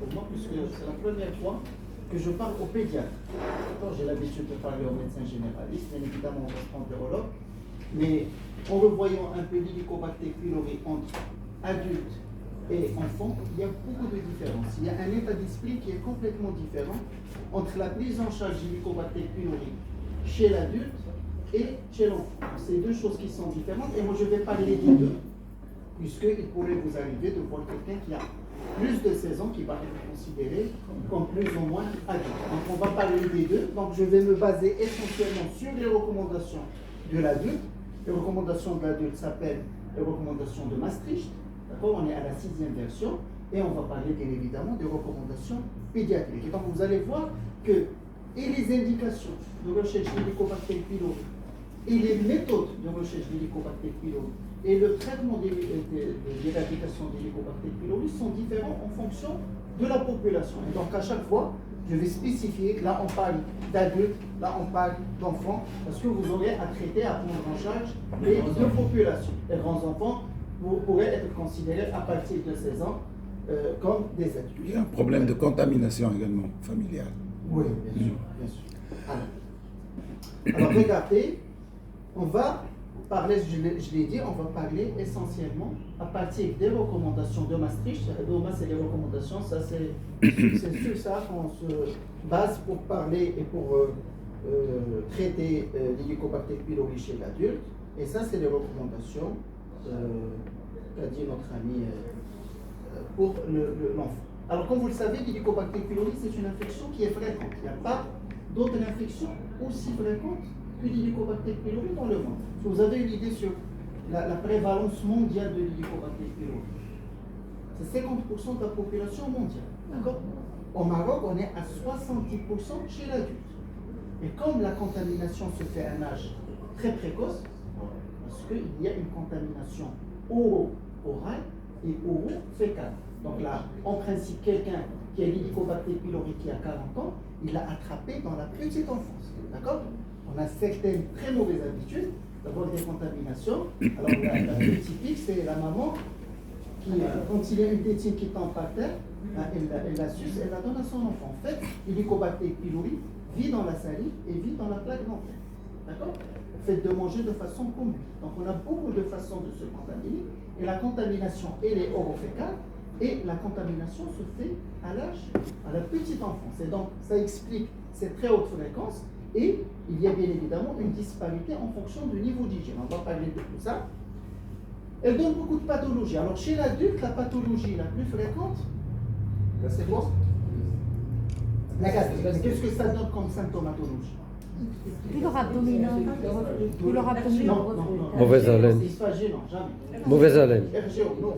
pour moi, puisque c'est la première fois que je parle au pédiatre. J'ai l'habitude de parler aux médecins généralistes, bien évidemment aux gastroentérologues, mais en revoyant un peu l'Helicobacter pylori entre adultes et enfants, il y a beaucoup de différences. Il y a un état d'esprit qui est complètement différent entre la prise en charge d'Helicobacter pylori chez l'adulte et chez l'enfant. C'est deux choses qui sont différentes et moi je vais parler des deux, puisqu'il pourrait vous arriver de voir quelqu'un qui a plus de 16 ans qui va être considéré comme plus ou moins adulte. Donc on va parler des deux. Donc je vais me baser essentiellement sur les recommandations de l'adulte. Les recommandations de l'adulte s'appellent les recommandations de Maastricht. D'accord, on est à la 6e version. Et on va parler bien évidemment des recommandations pédiatriques. Et donc vous allez voir que et les indications de recherche d'Helicobacter pylori et les méthodes de recherche d'Helicobacter pylori et le traitement d'éradication d'Helicobacter pylori sont différents en fonction de la population. Et donc à chaque fois, je vais spécifier que là on parle d'adultes, là on parle d'enfants, parce que vous aurez à traiter, à prendre en charge les deux populations. Les grands enfants pourraient être considérés à partir de 16 ans comme des adultes. Il y a un problème de contamination également familiale. Oui, bien sûr, bien sûr. Alors regardez, on va parler, je l'ai dit, on va parler essentiellement à partir des recommandations de Maastricht. C'est les recommandations, ça c'est sur ça qu'on se base pour parler et pour traiter l'Helicobacter pylori chez l'adulte. Et ça c'est les recommandations qu'a dit notre ami pour l'enfant. Alors, comme vous le savez, l'Helicobacter pylori, c'est une infection qui est fréquente. Il n'y a pas d'autres infections aussi fréquentes que l'Helicobacter pylori dans le monde. Vous avez une idée sur la prévalence mondiale de l'Helicobacter pylori. C'est 50% de la population mondiale. D'accord? Au Maroc, on est à 70% chez l'adulte. Et comme la contamination se fait à un âge très précoce, parce qu'il y a une contamination oro-orale et oro-fécale. Donc là, en principe, quelqu'un qui a l'Helicobacter pylori qui a 40 ans, il l'a attrapé dans la petite enfance. D'accord? On a certaines très mauvaises habitudes d'avoir des contaminations. Alors la plus typique, c'est la maman qui, quand il y a une tétine qui tombe par terre, elle la suce, elle la donne à son enfant. En fait, l'Helicobacter pylori vit dans la salive et vit dans la plaque dentaire. D'accord? Fait de manger de façon commune. Donc on a beaucoup de façons de se contaminer. Et la contamination, elle est orofécale. Et la contamination se fait à l'âge, à la petite enfance. Et donc, ça explique cette très haute fréquence. Et il y a bien évidemment une disparité en fonction du niveau d'hygiène. On va parler de tout ça. Elle donne beaucoup de pathologies. Alors, chez l'adulte, la pathologie la plus fréquente, c'est quoi? La gastrite. Qu'est-ce que ça donne comme symptomatologie? Douleur abdominale. Douleur abdominale. Non. Mauvaise haleine. Dysphagie, non, jamais. Mauvaise haleine. RGO, non.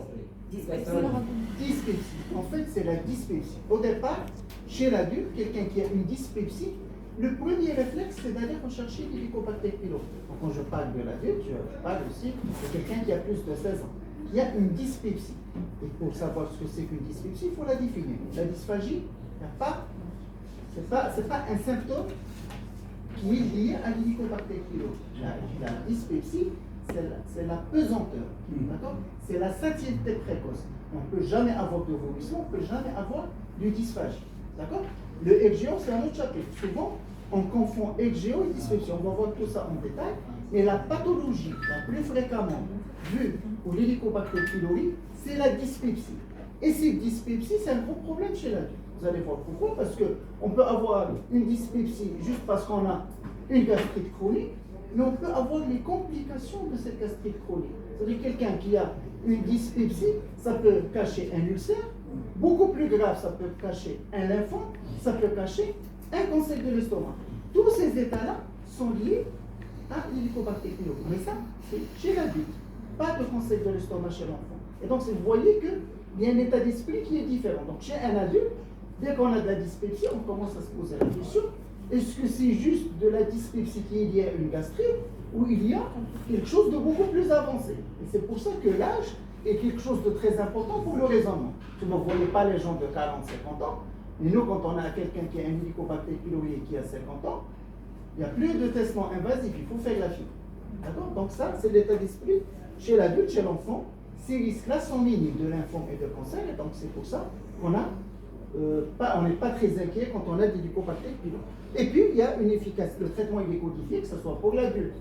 Dyspepsie. En fait, c'est la dyspepsie. Au départ, chez l'adulte, quelqu'un qui a une dyspepsie, le premier réflexe, c'est d'aller rechercher l'Helicobacter pylori. Donc, quand je parle de l'adulte, je parle aussi de quelqu'un qui a plus de 16 ans, qui a une dyspepsie. Et pour savoir ce que c'est qu'une dyspepsie, il faut la définir. La dysphagie, c'est pas un symptôme qui est lié à l'Helicobacter pylori. La dyspepsie, c'est la pesanteur, d'accord? C'est la satiété précoce. On ne peut jamais avoir de vomissement, on ne peut jamais avoir de dysphagie, d'accord? Le LGO, c'est un autre chapitre. Souvent, on confond LGO et dyspepsie. On va voir tout ça en détail. Mais la pathologie la plus fréquemment vue pour l'Helicobacter pylori, c'est la dyspepsie. Et cette dyspepsie, c'est un gros problème chez l'adulte. Vous allez voir pourquoi. Parce qu'on peut avoir une dyspepsie juste parce qu'on a une gastrite chronique, mais on peut avoir les complications de cette gastrite chronique. C'est-à-dire quelqu'un qui a une dyspepsie, ça peut cacher un ulcère. Beaucoup plus grave, ça peut cacher un lymphome, ça peut cacher un cancer de l'estomac. Tous ces états-là sont liés à l'Helicobacter pylori. Mais ça, c'est chez l'adulte. Pas de cancer de l'estomac chez l'enfant. Et donc, vous voyez qu'il y a un état d'esprit qui est différent. Donc, chez un adulte, dès qu'on a de la dyspepsie, on commence à se poser la question, est-ce que c'est juste de la dyspepsie qui est liée à une gastrite ou il y a quelque chose de beaucoup plus avancé? Et c'est pour ça que l'âge est quelque chose de très important pour le raisonnement. Vous ne voyez pas les gens de 40-50 ans, mais nous, quand on a quelqu'un qui a un Helicobacter pylori et qui a 50 ans, il n'y a plus de testement invasif, il faut faire la fibre. D'accord? Donc ça, c'est l'état d'esprit chez l'adulte, chez l'enfant. Ces risques-là sont minimes de lymphome et de cancer, et donc c'est pour ça qu'on a on n'est pas très inquiet quand on a des Helicobacter pylori. Et puis, il y a une efficacité. Le traitement il est codifié, que ce soit pour l'adulte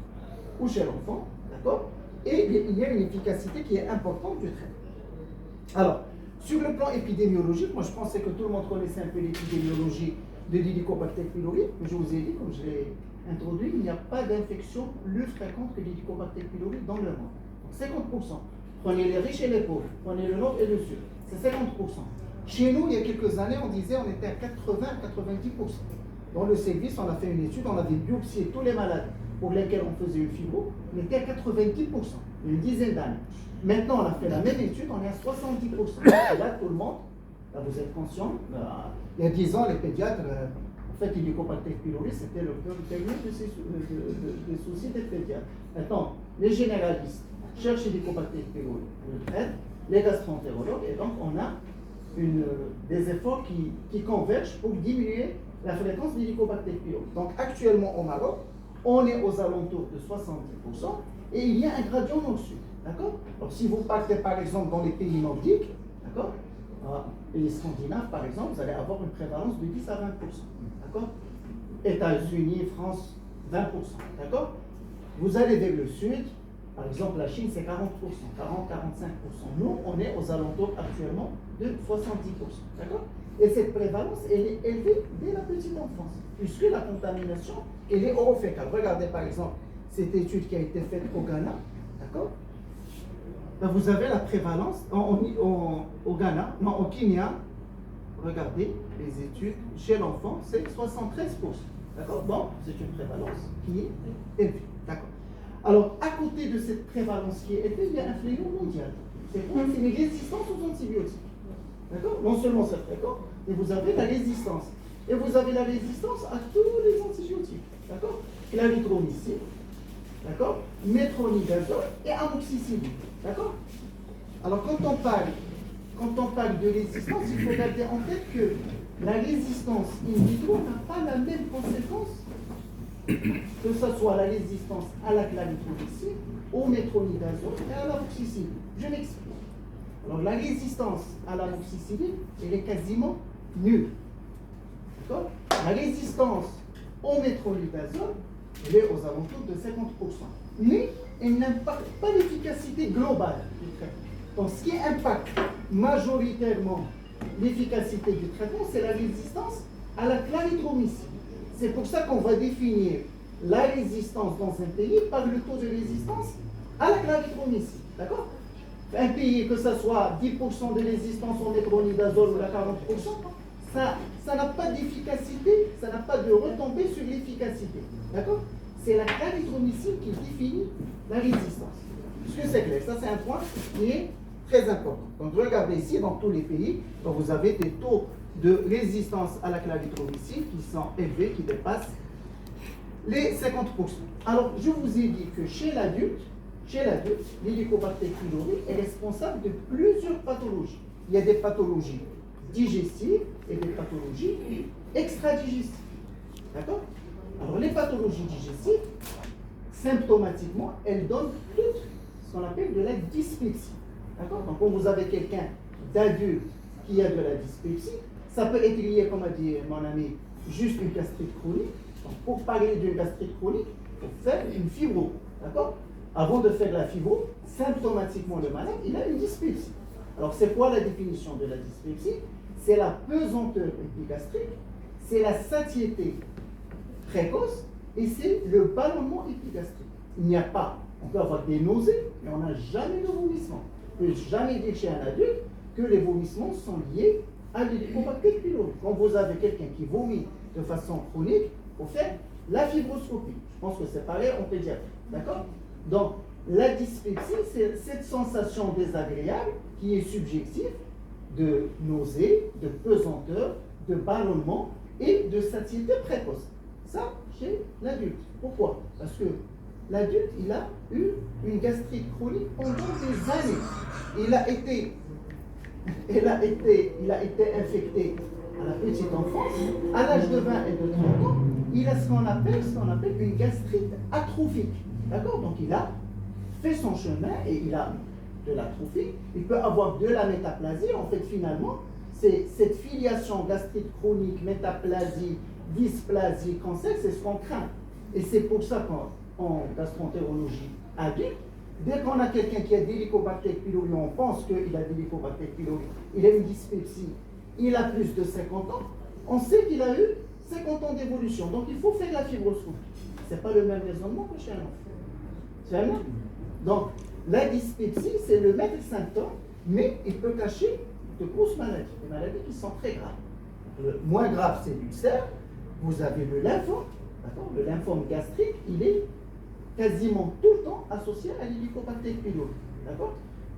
ou chez l'enfant, d'accord? Et il y a une efficacité qui est importante du traitement. Alors, sur le plan épidémiologique, moi je pensais que tout le monde connaissait un peu l'épidémiologie de l'Helicobacter pylori, mais je vous ai dit, comme je l'ai introduit, il n'y a pas d'infection plus fréquente que l'Helicobacter pylori dans le monde. Donc 50%. Prenez les riches et les pauvres, prenez le nord et le sud, c'est 50%. Chez nous, il y a quelques années, on disait on était à 80-90%. Dans le service, on a fait une étude, on avait biopsié tous les malades pour lesquels on faisait une fibro, on était à 90%, une dizaine d'années. Maintenant, on a fait la même étude, on est à 70%. Et là, tout le monde, là, vous êtes conscient, il y a 10 ans, les pédiatres, en fait, l'Helicobacter pylori, c'était le cœur dernier des soucis des pédiatres. Maintenant, les généralistes cherchent l'Helicobacter pylori, le traitent, les gastroentérologues, et donc on a des efforts qui convergent pour diminuer la fréquence de l'Helicobacter pylori. Donc actuellement au Maroc, on est aux alentours de 70% et il y a un gradient nord-sud. D'accord? Alors si vous partez par exemple dans les pays nordiques, d'accord? Les Scandinaves par exemple, vous allez avoir une prévalence de 10 à 20%. D'accord? États-Unis, France, 20%. D'accord? Vous allez vers le sud, par exemple la Chine c'est 40%, 40-45%. Nous, on est aux alentours actuellement de 70%. D'accord? Et cette prévalence, elle est élevée dès la petite enfance, puisque la contamination, elle est orofécale. Regardez par exemple cette étude qui a été faite au Ghana, d'accord? Ben, vous avez la prévalence au Ghana, non, au Kenya, regardez les études chez l'enfant, c'est 73%. D'accord? Donc, c'est une prévalence qui est élevée. D'accord? Alors, à côté de cette prévalence qui est élevée, il y a un fléau mondial. C'est quoi? C'est les résistances aux antibiotiques. D'accord? Non seulement c'est fréquent, mais vous avez la résistance. Et vous avez la résistance à tous les antibiotiques. D'accord? Clarithromycine, d'accord? Métronidazole et amoxicilline. D'accord? Alors quand on parle de résistance, il faut garder en tête que la résistance in vitro n'a pas la même conséquence que ce soit la résistance à la clarithromycine, au métronidazole et à l'amoxicilline. Je m'explique. Alors la résistance à l'amoxicilline, elle est quasiment nulle. D'accord? La résistance au métronidazole, elle est aux alentours de 50%. Mais elle n'impacte pas l'efficacité globale du traitement. Donc ce qui impacte majoritairement l'efficacité du traitement, c'est la résistance à la clarithromycine. C'est pour ça qu'on va définir la résistance dans un pays par le taux de résistance à la clarithromycine. D'accord? Un pays, que ce soit 10% de résistance au métronidazole ou la 40%, ça n'a pas d'efficacité, ça n'a pas de retombée sur l'efficacité. D'accord? C'est la clarithromycine qui définit la résistance. Est-ce que c'est clair? Ça, c'est un point qui est très important. Donc, regardez ici, dans tous les pays, donc vous avez des taux de résistance à la clarithromycine qui sont élevés, qui dépassent les 50%. Alors, je vous ai dit que chez l'adulte, l'Helicobacter pylori est responsable de plusieurs pathologies. Il y a des pathologies digestives et des pathologies extradigestives. D'accord? Alors, les pathologies digestives, symptomatiquement, elles donnent toutes ce qu'on appelle de la dyspepsie. D'accord? Donc, quand vous avez quelqu'un d'adulte qui a de la dyspepsie, ça peut être lié, comme a dit mon ami, juste une gastrite chronique. Donc, pour parler d'une gastrite chronique, il faut faire une fibro. D'accord? Avant de faire la fibro, symptomatiquement le malade, il a une dyspepsie. Alors, c'est quoi la définition de la dyspepsie? C'est la pesanteur épigastrique, c'est la satiété précoce et c'est le ballonnement épigastrique. Il n'y a pas, on peut avoir des nausées, mais on n'a jamais de vomissement. On ne peut jamais dire chez un adulte que les vomissements sont liés à l'Helicobacter pylori. Quand vous avez quelqu'un qui vomit de façon chronique, il faut faire la fibroscopie. Je pense que c'est pareil en pédiatrie. D'accord? Donc, la dyspepsie, c'est cette sensation désagréable qui est subjective de nausée, de pesanteur, de ballonnement et de satiété précoce. Ça, chez l'adulte. Pourquoi? Parce que l'adulte, il a eu une gastrite chronique pendant des années. Il a été infecté à la petite enfance, à l'âge de 20 et de 30 ans, il a ce qu'on appelle une gastrite atrophique. D'accord? Donc il a fait son chemin et il a de l'atrophie. Il peut avoir de la métaplasie. En fait, finalement, c'est cette filiation gastrite chronique, métaplasie, dysplasie, cancer, c'est ce qu'on craint. Et c'est pour ça qu'en gastroentérologie adulte, dès qu'on a quelqu'un qui a d'Helicobacter pylori, on pense qu'il a d'Helicobacter pylori, il a une dyspepsie, il a plus de 50 ans, on sait qu'il a eu 50 ans d'évolution. Donc il faut faire la fibroscopie. Ce n'est pas le même raisonnement que chez un enfant. C'est vrai? Donc la dyspepsie, c'est le même symptôme, mais il peut cacher de grosses maladies, des maladies qui sont très graves. Le moins grave, c'est l'ulcère. Vous avez le lymphome. Le lymphome gastrique, il est quasiment tout le temps associé à l'Helicobacter pylori.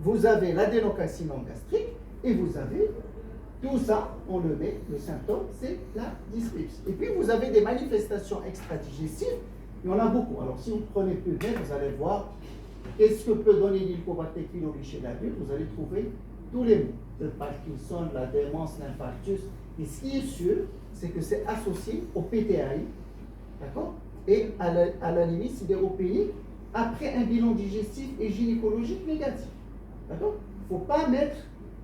Vous avez l'adénocarcinome gastrique et vous avez tout ça, on le met, le symptôme, c'est la dyspepsie. Et puis vous avez des manifestations extradigestives, il y en a beaucoup. Alors si vous prenez plus de vous allez voir qu'est-ce que peut donner l'Helicobacter pylori chez l'adulte. Vous allez trouver tous les mots, le Parkinson, la démence, l'infarctus. Et ce qui est sûr, c'est que c'est associé au PTAI, d'accord? Et à la limite sidéropénique après un bilan digestif et gynécologique négatif. D'accord? Il ne faut pas mettre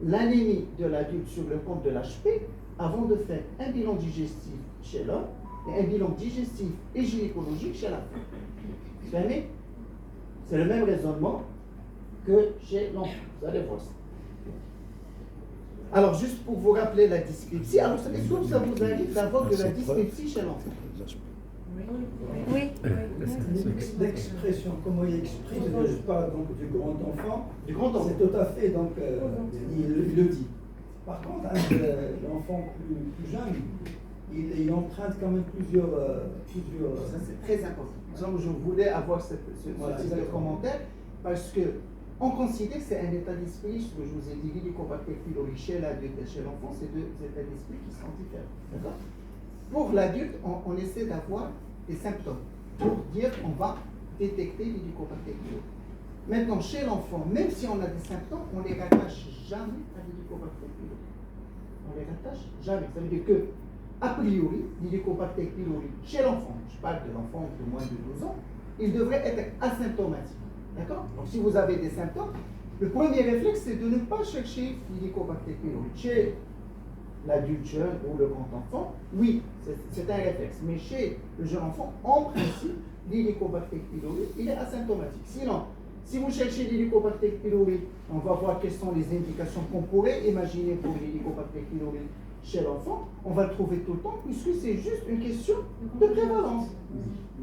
l'anémie de l'adulte sur le compte de l'HP avant de faire un bilan digestif chez l'homme et un bilan digestif et gynécologique chez la femme. Vous comprenez? C'est le même raisonnement que chez l'enfant. Vous allez voir ça. Alors, juste pour vous rappeler la dyspepsie, alors est-ce que ça vous arrive d'avoir de la dyspepsie chez l'enfant? Oui. L'expression, comment il exprime, je parle donc du grand enfant. Du grand enfant. C'est tout à fait, donc, il le dit. Par contre, l'enfant plus jeune, il emprunte quand même plusieurs. Ça, c'est très important. Donc, je voulais avoir ce type de commentaire parce que on considère que c'est un état d'esprit, ce que je vous ai dit, l'Helicobacter pylori chez l'adulte et chez l'enfant, c'est deux états d'esprit qui sont différents. D'accord? Pour l'adulte, on essaie d'avoir des symptômes pour dire qu'on va détecter l'Helicobacter pylori. Maintenant, chez l'enfant, même si on a des symptômes, on ne les rattache jamais à l'Helicobacter pylori. On les rattache jamais. Ça veut dire que, a priori, l'Helicobacter pylori chez l'enfant, je parle de l'enfant de moins de 12 ans, il devrait être asymptomatique. D'accord? Donc, si vous avez des symptômes, le premier réflexe, c'est de ne pas chercher l'Helicobacter pylori. Chez l'adulte jeune ou le grand enfant, oui, c'est un réflexe. Mais chez le jeune enfant, en principe, l'Helicobacter pylori, il est asymptomatique. Sinon, si vous cherchez l'Helicobacter pylori, on va voir quelles sont les indications qu'on pourrait imaginer pour l'Helicobacter pylori chez l'enfant. On va le trouver tout le temps, puisque c'est juste une question de prévalence.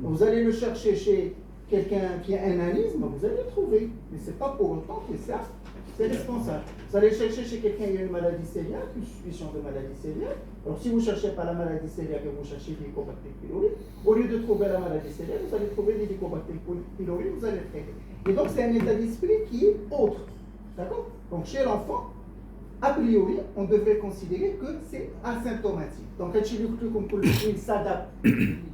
Vous allez le chercher chez quelqu'un qui a un anisme, vous allez le trouver. Mais ce n'est pas pour autant que ça, c'est responsable. Vous allez chercher chez quelqu'un qui a une maladie cœliaque, une suspicion de maladie cœliaque. Alors si vous ne cherchez pas la maladie cœliaque et vous cherchez l'Helicobacter pylori, au lieu de trouver la maladie cœliaque, vous allez trouver l'Helicobacter pylori, vous allez traiter. Et donc c'est un état d'esprit qui est autre. D'accord? Donc chez l'enfant, a priori, on devrait considérer que c'est asymptomatique. Donc il s'adapte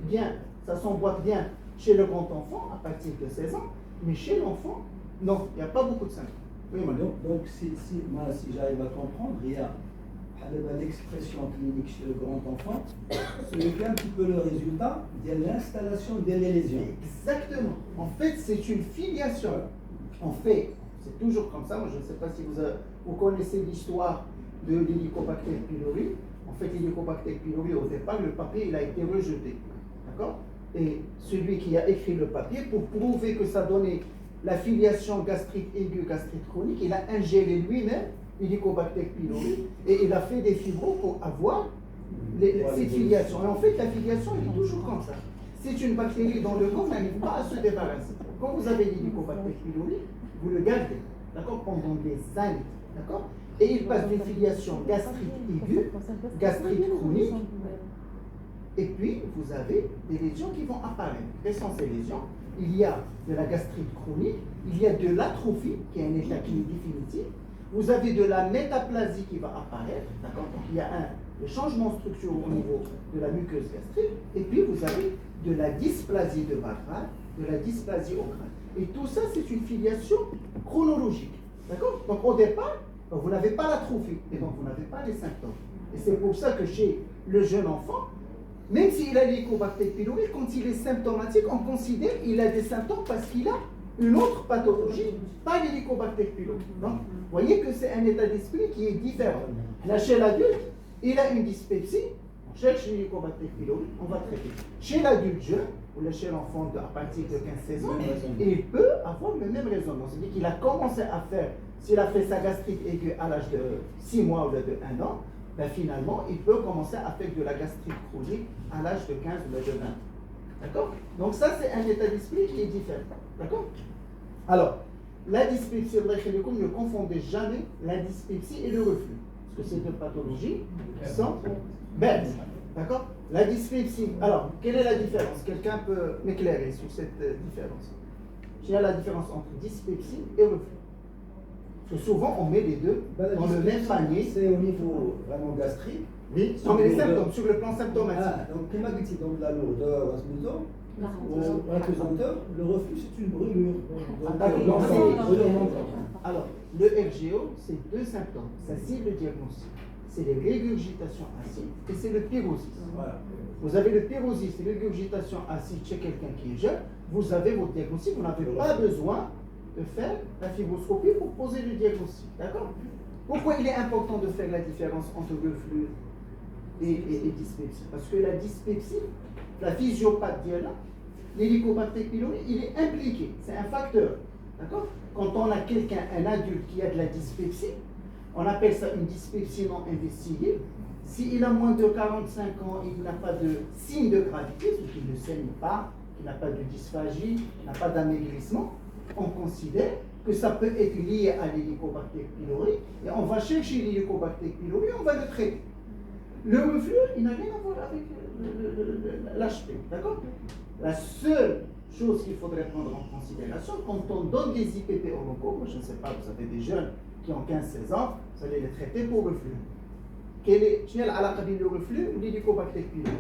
bien, ça s'emboîte bien chez le grand enfant à partir de 16 ans, mais chez l'enfant, non, il n'y a pas beaucoup de symptômes. Oui, donc si j'arrive à comprendre, il y a l'expression clinique chez le grand enfant, c'est un petit peu le résultat de l'installation des lésions. Exactement. En fait, c'est une filiation. En fait, c'est toujours comme ça. Moi, je ne sais pas si vous connaissez l'histoire de l'Helicobacter pylori. En fait, l'Helicobacter pylori, au départ, le papier, il a été rejeté. D'accord? Et celui qui a écrit le papier, pour prouver que ça donnait la filiation gastrite aiguë, gastrite chronique, il a ingéré lui-même l'Helicobacter pylori et il a fait des fibros pour avoir cette filiation. Et en fait, la filiation, elle est toujours comme ça. C'est une bactérie dont le corps n'arrive pas à se débarrasser. Quand vous avez l'Helicobacter pylori, vous le gardez, d'accord, pendant des années, d'accord, et il passe d'une filiation gastrite aiguë, gastrite chronique. Et puis, vous avez des lésions qui vont apparaître. Quelles sont ces lésions? Il y a de la gastrite chronique, il y a de l'atrophie, qui est un état clinique définitif. Vous avez de la métaplasie qui va apparaître, d'accord? Donc, il y a des changements structurels au niveau de la muqueuse gastrique. Et puis, vous avez de la dysplasie de bas crâne, de la dysplasie au crâne. Et tout ça, c'est une filiation chronologique, d'accord? Donc, au départ, vous n'avez pas l'atrophie, et donc vous n'avez pas les symptômes. Et c'est pour ça que chez le jeune enfant, même s'il a l'Helicobacter pylori, quand il est symptomatique, on considère qu'il a des symptômes parce qu'il a une autre pathologie, pas l'hélicobacter pylori. Donc, vous voyez que c'est un état d'esprit qui est différent. Là, chez l'adulte, il a une dyspepsie, on cherche l'hélicobacter pylori, on va traiter. Chez l'adulte jeune, ou là, chez l'enfant à partir de 15-16 ans, il peut avoir le même raisonnement. C'est-à-dire qu'il a commencé à faire, s'il a fait sa gastrite aiguë à l'âge de 6 mois ou de 1 an, ben finalement, il peut commencer à faire de la gastrite chronique à l'âge de 15 ou de 20 ans. D'accord? Donc ça, c'est un état d'esprit qui est différent. D'accord? Alors, la dyspepsie, ne confondez jamais la dyspepsie et le reflux. Parce que c'est deux pathologies qui sont bêtes. D'accord? La dyspepsie. Alors, quelle est la différence? Quelqu'un peut m'éclairer sur cette différence? Il y a la différence entre dyspepsie et reflux. Parce que souvent, on met les deux dans le même panier. C'est au niveau vraiment gastrique. Oui, on met les symptômes, sur le plan symptomatique. Ah, donc, comme a dit, donc la lourdeur, la pesanteur, le reflux, c'est une brûlure. Alors, le RGO, c'est deux symptômes. Ça cible le diagnostic. C'est les régurgitations acides et c'est le pyrosis. Voilà. Vous avez le pyrosis et régurgitation acide chez quelqu'un qui est jeune, vous avez votre diagnostic, vous n'avez pas besoin de faire la fibroscopie pour poser le diagnostic. D'accord? Pourquoi il est important de faire la différence entre reflux et dyspepsie? Parce que la dyspepsie, la physiopathe là, l'hélicobacter pylori, il est impliqué, c'est un facteur. D'accord? Quand on a quelqu'un, un adulte qui a de la dyspepsie, on appelle ça une dyspepsie non investiguée. S'il a moins de 45 ans, il n'a pas de signe de gravité, c'est qu'il ne saigne pas, qu'il n'a pas de dysphagie, qu'il n'a pas d'amaigrissement, on considère que ça peut être lié à l'hélicobacter pylori et on va chercher l'hélicobacter pylori, on va le traiter. Le reflux, il n'a rien à voir avec l'HP, d'accord? La seule chose qu'il faudrait prendre en considération, quand on donne des IPP au locaux, moi je ne sais pas, vous avez des jeunes qui ont 15-16 ans, vous allez les traiter pour reflux. Quel est le reflux ou l'hélicobacter pylori?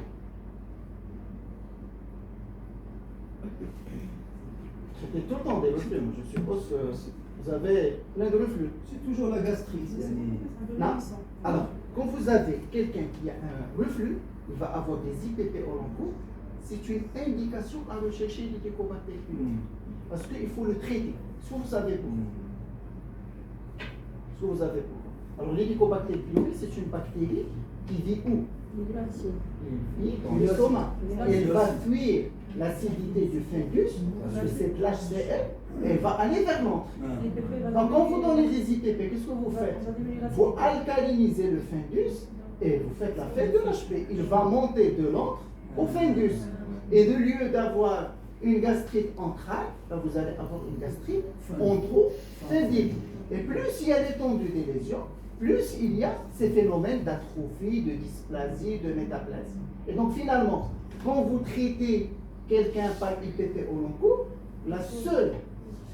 C'était tout le temps des reflux, moi je suppose que vous avez plein de reflux. C'est toujours la gastrite. Non. Alors, quand vous avez quelqu'un qui a un reflux, il va avoir des IPP au long cours, c'est une indication à rechercher l'hélicobacter pylori. Parce qu'il faut le traiter. Est-ce que vous savez pourquoi? Est-ce que vous savez pourquoi? Alors, l'hélicobacter pylori, c'est une bactérie qui vit où? Il vit dans l'estomac. Elle va fuir l'acidité du findus, parce que c'est de l'HCl, et elle va aller vers l'antre. Donc, quand vous donnez des IPP, qu'est-ce que vous faites? Vous alcalinisez le findus et vous faites la fête de l'HP. Il va monter de l'antre au findus. Et de lieu d'avoir une gastrite entrale, là vous allez avoir une gastrite antro-findique. Et plus il y a l'étendue des lésions, plus il y a ces phénomènes d'atrophie, de dysplasie, de métaplasie. Et donc finalement, quand vous traitez quelqu'un par IPP au long cours, la seule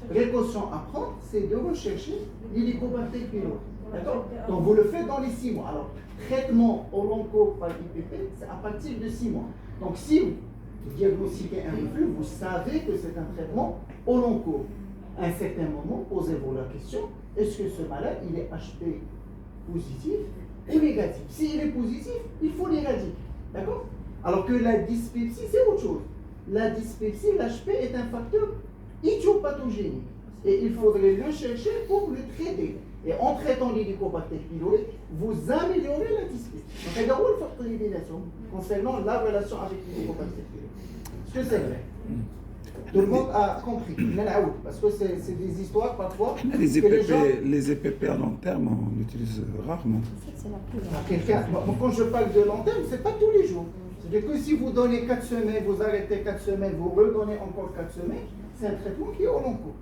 précaution à prendre, c'est de rechercher l'hélicobacter pylori. D'accord? Donc vous le faites dans les 6 mois. Alors, traitement au long cours par IPP, c'est à partir de 6 mois. Donc si vous diagnostiquez un reflux, vous savez que c'est un traitement au long cours. À un certain moment, posez-vous la question, est-ce que ce malade, il est HP positif ou négatif? S'il est positif, il faut l'éradiquer. D'accord? Alors que la dyspepsie, c'est autre chose. La dyspepsie, l'HP est un facteur idiopathogénique. Et il faudrait le chercher pour le traiter. Et en traitant l'hélicobacter pylori, vous améliorez la dyspepsie. Donc, il y a une facteur d'élimination concernant la relation avec l'hélicobacter pylori. Est-ce que c'est vrai? Tout le monde a compris. Parce que c'est des histoires parfois. Les EPP à long terme, on l'utilise rarement. Quand je parle de long terme, ce n'est pas tous les jours. C'est-à-dire que si vous donnez 4 semaines, vous arrêtez 4 semaines, vous redonnez encore 4 semaines, c'est un traitement qui est au long cours.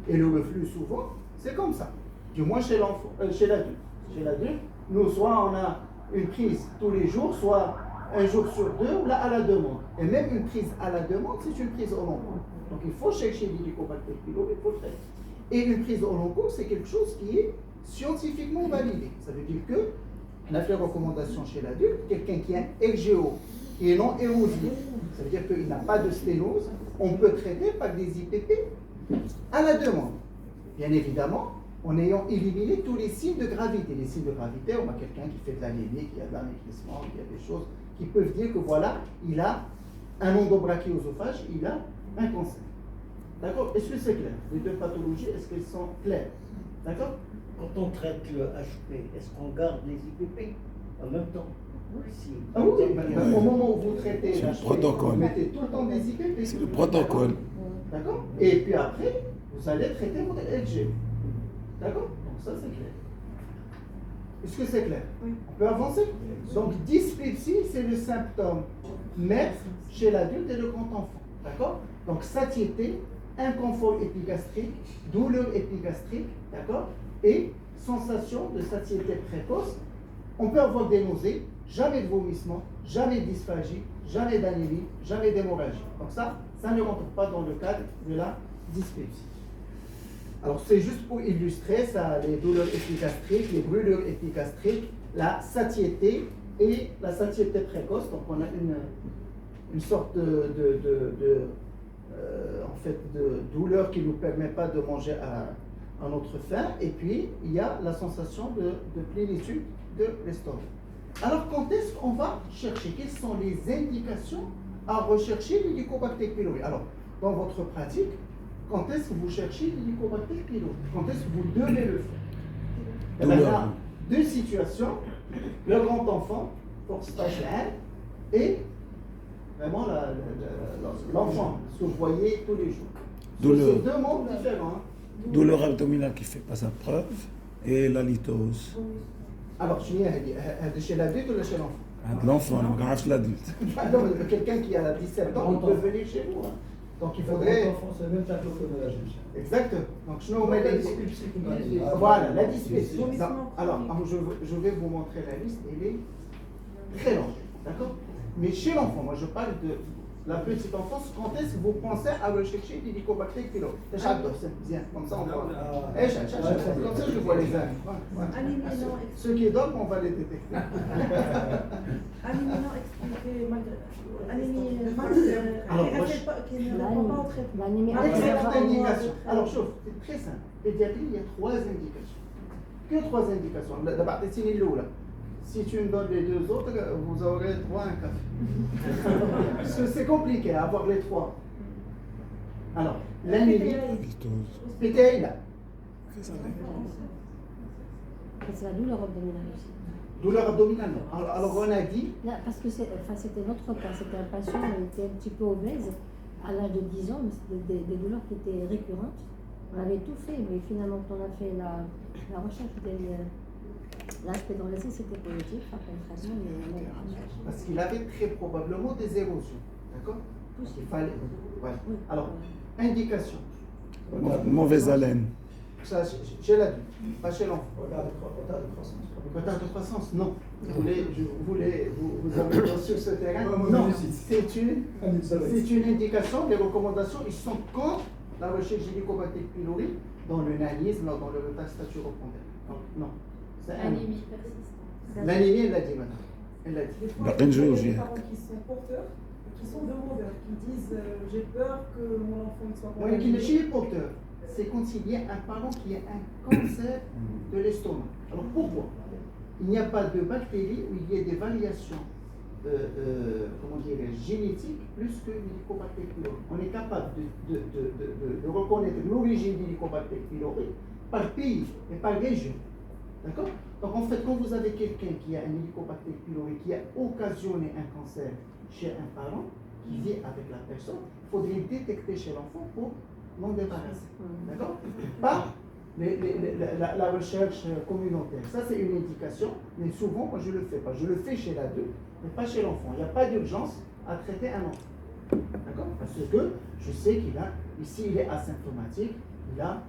Et le reflux, souvent, c'est comme ça. Du moins chez l'enfant, chez l'adulte. Chez l'adulte, nous, soit on a une prise tous les jours, soit un jour sur 2, là à la demande. Et même une prise à la demande, c'est une prise au long cours. Donc il faut chercher l'hélicobacter pylori, il faut le traiter. Et une prise au long cours, c'est quelque chose qui est scientifiquement validé. Ça veut dire que on a fait recommandation chez l'adulte, quelqu'un qui a un RGO qui est non érosif, ça veut dire qu'il n'a pas de sténose, on peut traiter par des IPP à la demande. Bien évidemment, en ayant éliminé tous les signes de gravité. Les signes de gravité, on a quelqu'un qui fait de l'anémie, qui a de l'amaigrissement, qui a des choses qui peuvent dire que voilà, il a un endobrachiosophage, il a un cancer. D'accord? Est-ce que c'est clair? Les deux pathologies, est-ce qu'elles sont claires? D'accord? Quand on traite le HP, est-ce qu'on garde les IPP en même temps? Si. Ah oui, au moment où vous traitez C'est le l'HP, protocole. vous mettez tout le temps des IPP. C'est le protocole. D'accord? Et puis après, vous allez traiter votre LG. D'accord? Donc ça, c'est clair. Est-ce que c'est clair? Oui. On peut avancer? Donc, dyspepsie, c'est le symptôme maître chez l'adulte et le grand enfant. D'accord? Donc, satiété, inconfort épigastrique, douleur épigastrique, d'accord? Et sensation de satiété précoce. On peut avoir des nausées, jamais de vomissement, jamais de dysphagie, jamais d'anémie, jamais d'hémorragie. Donc ça ne rentre pas dans le cadre de la dyspepsie. Alors c'est juste pour illustrer ça, les douleurs épigastriques, les brûlures épigastriques, la satiété et la satiété précoce. Donc on a une sorte en fait, de douleur qui ne nous permet pas de manger à notre faim. Et puis il y a la sensation de plénitude de l'estomac. Alors, quand est-ce qu'on va chercher? Quelles sont les indications à rechercher l'Helicobacter pylori? Alors, dans votre pratique, quand est-ce que vous cherchez l'Helicobacter pylori? Quand est-ce que vous devez le faire? Eh bien, il y a deux situations. Le grand enfant, pour stage 1, et vraiment l'enfant, ce que vous voyez tous les jours. Douleur. C'est deux mondes différents. Hein. Douleur abdominale qui ne fait pas sa preuve et la litose. Alors, je dis, chez l'adulte ou chez l'enfant? L'enfant, on regarde l'adulte. Non, mais quelqu'un qui a 17 ans, il peut venir chez vous. Hein. Donc il faudrait. C'est le même tableau que de la juge. Exactement. Donc je mets la dyspepsie. Voilà, la dyspepsie. Alors, je vais vous montrer la liste, elle est très longue. D'accord? Mais chez l'enfant, moi je parle de la petite enfance, quand est-ce que vous pensez à rechercher l'Helicobacter pylori? C'est bien, comme ça on voit. Comme ça je vois les âmes. Ceux qui dorment, on va les détecter. Anémie non expliquée, anémie qui ne répond pas au traitement. Excellente indication. Alors, chauffe, c'est très simple. Pédiatrie, il y a 3 indications. Que 3 indications? D'abord, c'est une là. Si tu me donnes les 2 autres, vous aurez 3 un café. Parce que c'est compliqué à avoir les 3. Alors, l'anémie, Litose. PTI là. C'est la douleur abdominale aussi. Douleur abdominale, non. Alors, on a dit. Là, parce que c'était notre cas, c'était un patient qui était un petit peu obèse à l'âge de 10 ans, mais c'était des douleurs qui étaient récurrentes. On avait tout fait, mais finalement, quand on a fait la recherche de l'HP dans les c'était positif, après le traitement, mais Parce qu'il avait très probablement des érosions. D'accord? Il fallait. Voilà. Oui. Alors, indication. Mauvaise haleine. Ça, chez l'adulte, pas chez l'enfant. Retard de croissance. Retard de croissance, non. Vous avez sur ce terrain? Non, c'est une indication. Les recommandations, ils sont contre la recherche d'Helicobacter pylori dans le nanisme, dans le retard staturopondère. Donc, non. C'est Anémie persistante. l'anémie, elle l'a dit maintenant. Elle l'a dit. Des fois, La il y a chirurgie. des parents qui sont porteurs, qui sont demandeurs, qui disent j'ai peur que mon enfant ne soit Oui, qui ne chez les porteurs, c'est quand il y a un parent qui a un cancer de l'estomac. Alors pourquoi? Il n'y a pas de bactéries où il y a des variations comment dirais-je, génétiques plus que l'Helicobacter pylori. On est capable de reconnaître l'origine de l'Helicobacter pylori par pays et par région. D'accord? Donc en fait, quand vous avez quelqu'un qui a un Helicobacter pylori qui a occasionné un cancer chez un parent qui vit avec la personne, il faudrait le détecter chez l'enfant pour l'en débarrasser. D'accord? Pas la recherche communautaire. Ça, c'est une indication, mais souvent, moi, je ne le fais pas. Je le fais chez l'adulte, mais pas chez l'enfant. Il n'y a pas d'urgence à traiter un enfant. D'accord? Parce que je sais qu'il a, ici, il est asymptomatique, il a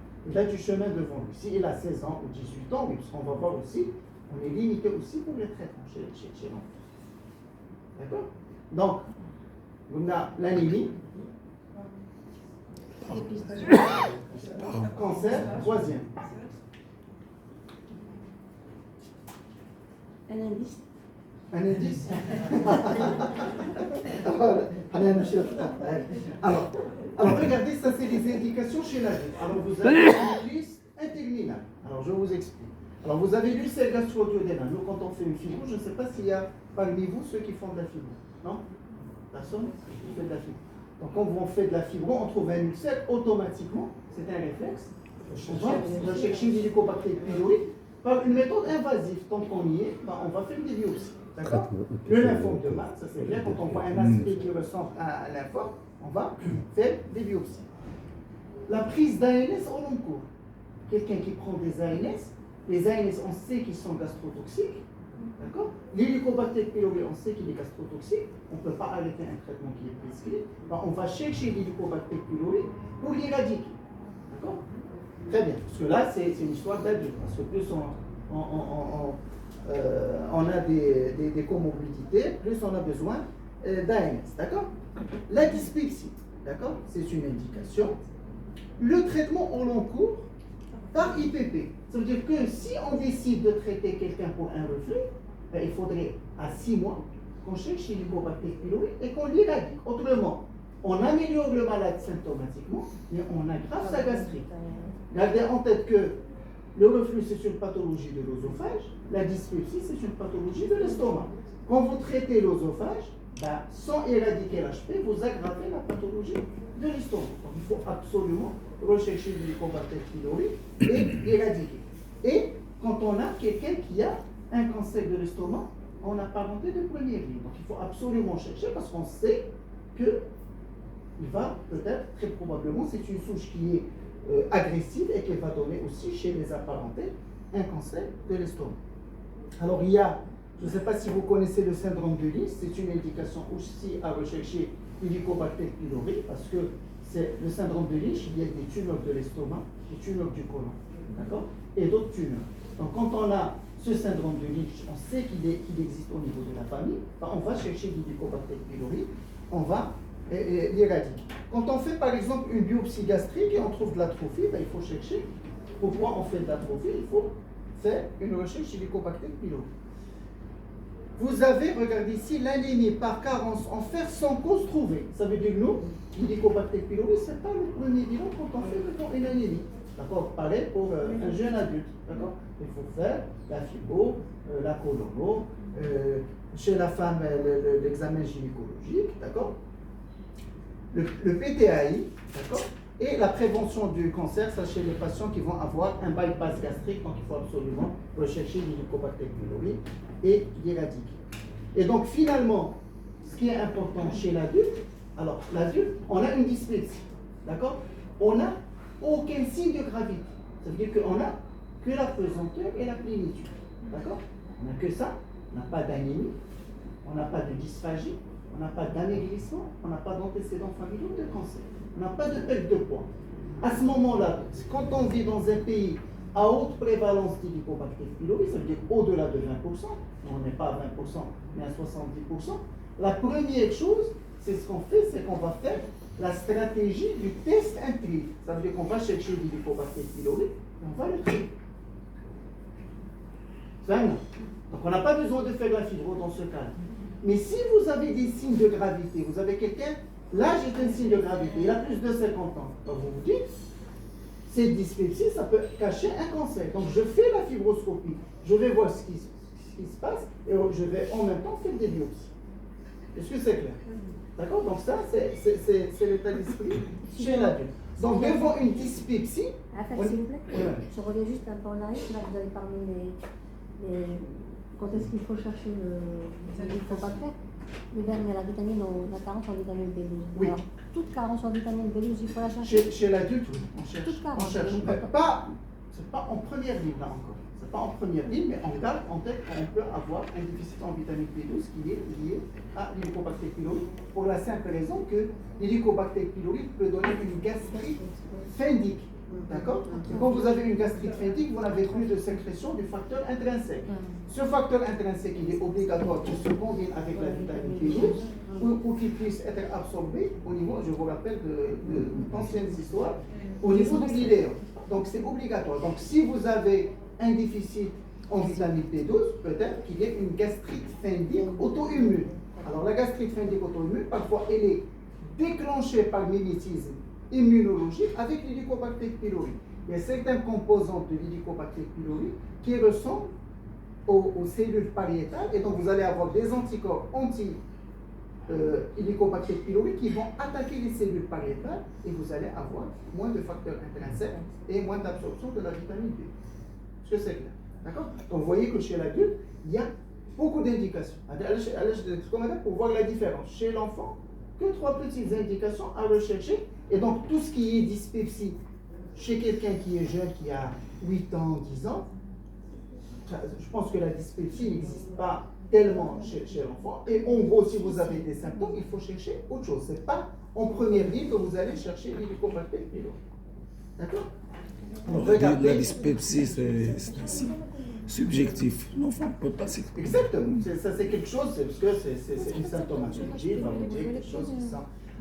du chemin devant lui. S'il a 16 ans ou 18 ans, oui, parce qu'on va voir aussi, on est limité aussi pour les traitements chez l'enfant. D'accord? Donc, on a l'anémie, cancer, 3e. un indice. Un indice. Alors, regardez, ça c'est les indications chez l'adulte. Alors vous avez une liste interminable. Alors je vous explique. Alors vous avez l'ulcère gastro-duodénal. Nous quand on fait une fibrose, je ne sais pas s'il y a parmi vous ceux qui font de la fibrose. Non? Personne qui fait de la fibrose. Donc quand on fait de la fibro, on trouve un ulcère automatiquement, c'est un réflexe. On va chercher l'Helicobacter pylori par une méthode invasive. Tant qu'on y est, ben, on va faire des biopsies. D'accord? Le lymphome de masse, ça c'est bien, quand on voit un aspect qui ressemble à un lymphome, on va faire des biopsies. La prise d'ANS au long cours. Quelqu'un qui prend des ANS, les ANS, on sait qu'ils sont gastrotoxiques. D'accord? L'Helicobacter pylori, on sait qu'il est gastrotoxique. On ne peut pas arrêter un traitement qui est prescrit. Ben, on va chercher l'Helicobacter pylori pour l'éradiquer. D'accord? Très bien. Parce que là, c'est une histoire d'adulte. Parce que plus on a des comorbidités, plus on a besoin d'ANS. D'accord? La dyspepsie, d'accord? C'est une indication. Le traitement au long cours par IPP. Ça veut dire que si on décide de traiter quelqu'un pour un reflux, ben, il faudrait à 6 mois qu'on cherche l'Helicobacter pylori et qu'on l'éradique. Autrement, on améliore le malade symptomatiquement, mais on aggrave sa gastrite. Gardez en tête que le reflux, c'est une pathologie de l'œsophage, la dyspepsie, c'est une pathologie de l'estomac. Quand vous traitez l'œsophage, ben, sans éradiquer l'HP, vous aggravez la pathologie de l'estomac. Donc il faut absolument rechercher l'Helicobacter pylori et l'éradiquer. Et quand on a quelqu'un qui a un cancer de l'estomac, on a parenté de première ligne. Donc il faut absolument chercher parce qu'on sait que il va peut-être, très probablement, c'est une souche qui est agressive et qui va donner aussi chez les apparentés un cancer de l'estomac. Alors il y a, je ne sais pas si vous connaissez le syndrome de Lys, c'est une indication aussi à rechercher l'Helicobacter pylori parce que c'est le syndrome de Lys, il y a des tumeurs de l'estomac, des tumeurs du côlon, d'accord, et d'autres tumeurs. Donc quand on a ce syndrome de Lys, on sait qu'il existe au niveau de la famille, ben, on va chercher l'Helicobacter pylori, on va l'éradiquer. Quand on fait par exemple une biopsie gastrique et on trouve de l'atrophie, ben, il faut chercher pourquoi on fait de l'atrophie, il faut faire une recherche sur l'Helicobacter pylori. Vous avez, regardez ici, l'anémie par carence en fer sans cause trouvée. Ça veut dire nous, l'Helicobacter pylori, ce n'est pas le premier bilan quand on fait une anémie. D'accord? Pareil pour un jeune adulte. D'accord? Il faut faire la fibo, la colono, chez la femme, l'examen gynécologique. D'accord? Le PTAI, d'accord, et la prévention du cancer, ça chez les patients qui vont avoir un bypass gastrique, donc il faut absolument rechercher l'Helicobacter pylori et l'éradiquer. Et donc finalement, ce qui est important chez l'adulte, alors l'adulte, on a une dyspepsie, d'accord, on n'a aucun signe de gravité, ça veut dire qu'on n'a que la pesanteur et la plénitude, d'accord, on n'a que ça, on n'a pas d'anémie, on n'a pas de dysphagie, on n'a pas d'amaigrissement, on n'a pas d'antécédents familiaux de cancer, on n'a pas de perte de poids. À ce moment-là, quand on vit dans un pays à haute prévalence d'Helicobacter pylori, ça veut dire au-delà de 20%, on n'est pas à 20%, mais à 70%, la première chose, c'est ce qu'on fait, c'est qu'on va faire la stratégie du test intrigue. Ça veut dire qu'on va chercher l'Helicobacter pylori et on va le traiter. Donc on n'a pas besoin de faire la fibro dans ce cas. Mais si vous avez des signes de gravité, vous avez quelqu'un, l'âge est un signe de gravité, il a plus de 50 ans. Donc vous vous dites, cette dyspepsie, ça peut cacher un cancer. Donc je fais la fibroscopie, je vais voir ce qui se passe et je vais en même temps faire des biopsies. Est-ce que c'est clair? D'accord? Donc ça, c'est l'état d'esprit chez l'adulte. Donc devant une dyspepsie... S'il vous plaît, je reviens juste un peu en arrière, là vous avez parlé quand est-ce qu'il faut chercher l'Helicobacter. Mais il y a la vitamine, la carence en vitamine B12. Oui. Alors, toute carence en vitamine B12, il faut la chercher. Chez l'adulte, oui, on cherche. Toute carence. On cherche. Mais c'est pas en première ligne là encore. C'est pas en première ligne, mais on garde en tête qu'on peut avoir un déficit en vitamine B12 qui est lié à l'Helicobacter pylori, pour la simple raison que l'Helicobacter pylori peut donner une gastrite phendique. D'accord? Quand vous avez une gastrite phendique, vous n'avez plus de sécrétion du facteur intrinsèque. Ce facteur intrinsèque, il est obligatoire qu'il se combine avec la vitamine B12 pour qu'il puisse être absorbé au niveau, je vous rappelle, d'anciennes histoires, au niveau de l'iléum. Donc c'est obligatoire. Donc si vous avez un déficit en vitamine B12, peut-être qu'il y ait une gastrite phendique auto-immune. Alors la gastrite phendique auto-immune, parfois elle est déclenchée par mimétisme immunologique avec l'Helicobacter pylori. Il y a certains composants de l'Helicobacter pylori qui ressemblent aux cellules pariétales et donc vous allez avoir des anticorps Helicobacter pylori qui vont attaquer les cellules pariétales et vous allez avoir moins de facteurs intrinsèques et moins d'absorption de la vitamine B. Est-ce que c'est clair? D'accord? Donc vous voyez que chez l'adulte, il y a beaucoup d'indications. Pour voir la différence. Chez l'enfant, que 3 petites indications à rechercher. Et donc tout ce qui est dyspepsie chez quelqu'un qui est jeune, qui a 8 ans, 10 ans, je pense que la dyspepsie n'existe pas tellement chez l'enfant. Et en gros, si vous avez des symptômes, il faut chercher autre chose. Ce n'est pas en première ligne que vous allez chercher l'Helicobacter pylori. D'accord? La dyspepsie, c'est ainsi subjectif. L'enfant ne peut pas s'exprimer. Exactement. Ça, c'est quelque chose, parce que c'est une symptomatologie, il va vous dire quelque chose qui sent.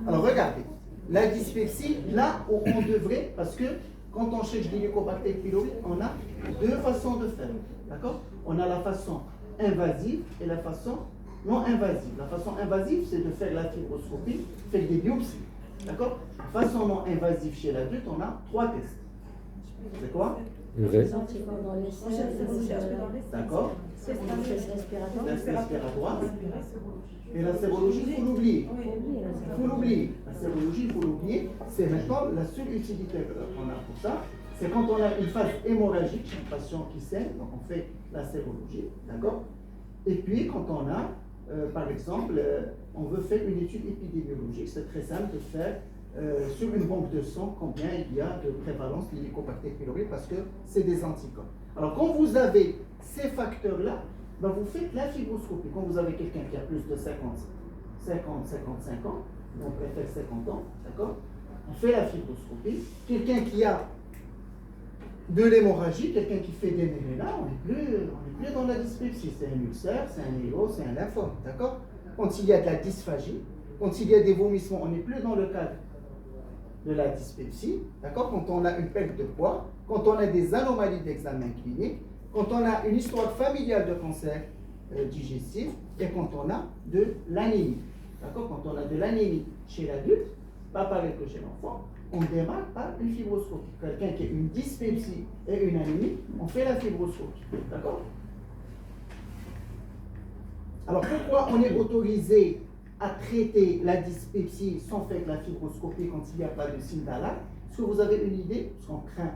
Alors, regardez. La dyspepsie, là où on devrait, parce que quand on cherche l'Helicobacter pylori, on a 2 façons de faire. D'accord? On a la façon invasive et la façon non invasive. La façon invasive, c'est de faire la fibroscopie, faire des biopsies. D'accord? Façon non invasive chez l'adulte, on a 3 tests. C'est quoi? Les anticorps dans les selles, D'accord? test respiratoire. Test respiratoire. Et la sérologie, il faut l'oublier. Il faut l'oublier. La sérologie, il faut l'oublier. C'est maintenant la seule utilité qu'on a pour ça. C'est quand on a une phase hémorragique chez un patient qui saigne, donc on fait la sérologie, d'accord? Et puis quand on a, par exemple, on veut faire une étude épidémiologique, c'est très simple de faire sur une banque de sang combien il y a de prévalence de l'Helicobacter pylori parce que c'est des anticorps. Alors quand vous avez ces facteurs-là, ben vous faites la fibroscopie. Quand vous avez quelqu'un qui a plus de 55 ans, on préfère 50 ans, d'accord? On fait la fibroscopie. Quelqu'un qui a de l'hémorragie, quelqu'un qui fait des mélénas, on n'est plus dans la dyspepsie. C'est un ulcère, c'est un néo, c'est un lymphome, d'accord? Quand il y a de la dysphagie, quand il y a des vomissements, on n'est plus dans le cadre de la dyspepsie, d'accord? Quand on a une perte de poids, quand on a des anomalies d'examen clinique, quand on a une histoire familiale de cancer digestif et quand on a de l'anémie, d'accord? Quand on a de l'anémie chez l'adulte, pas pareil que chez l'enfant, on démarre par une fibroscopie. Quelqu'un qui a une dyspepsie et une anémie, on fait la fibroscopie, d'accord? Alors pourquoi on est autorisé à traiter la dyspepsie sans faire la fibroscopie quand il n'y a pas de signe d'alarme? Est-ce que vous avez une idée? Parce qu'on craint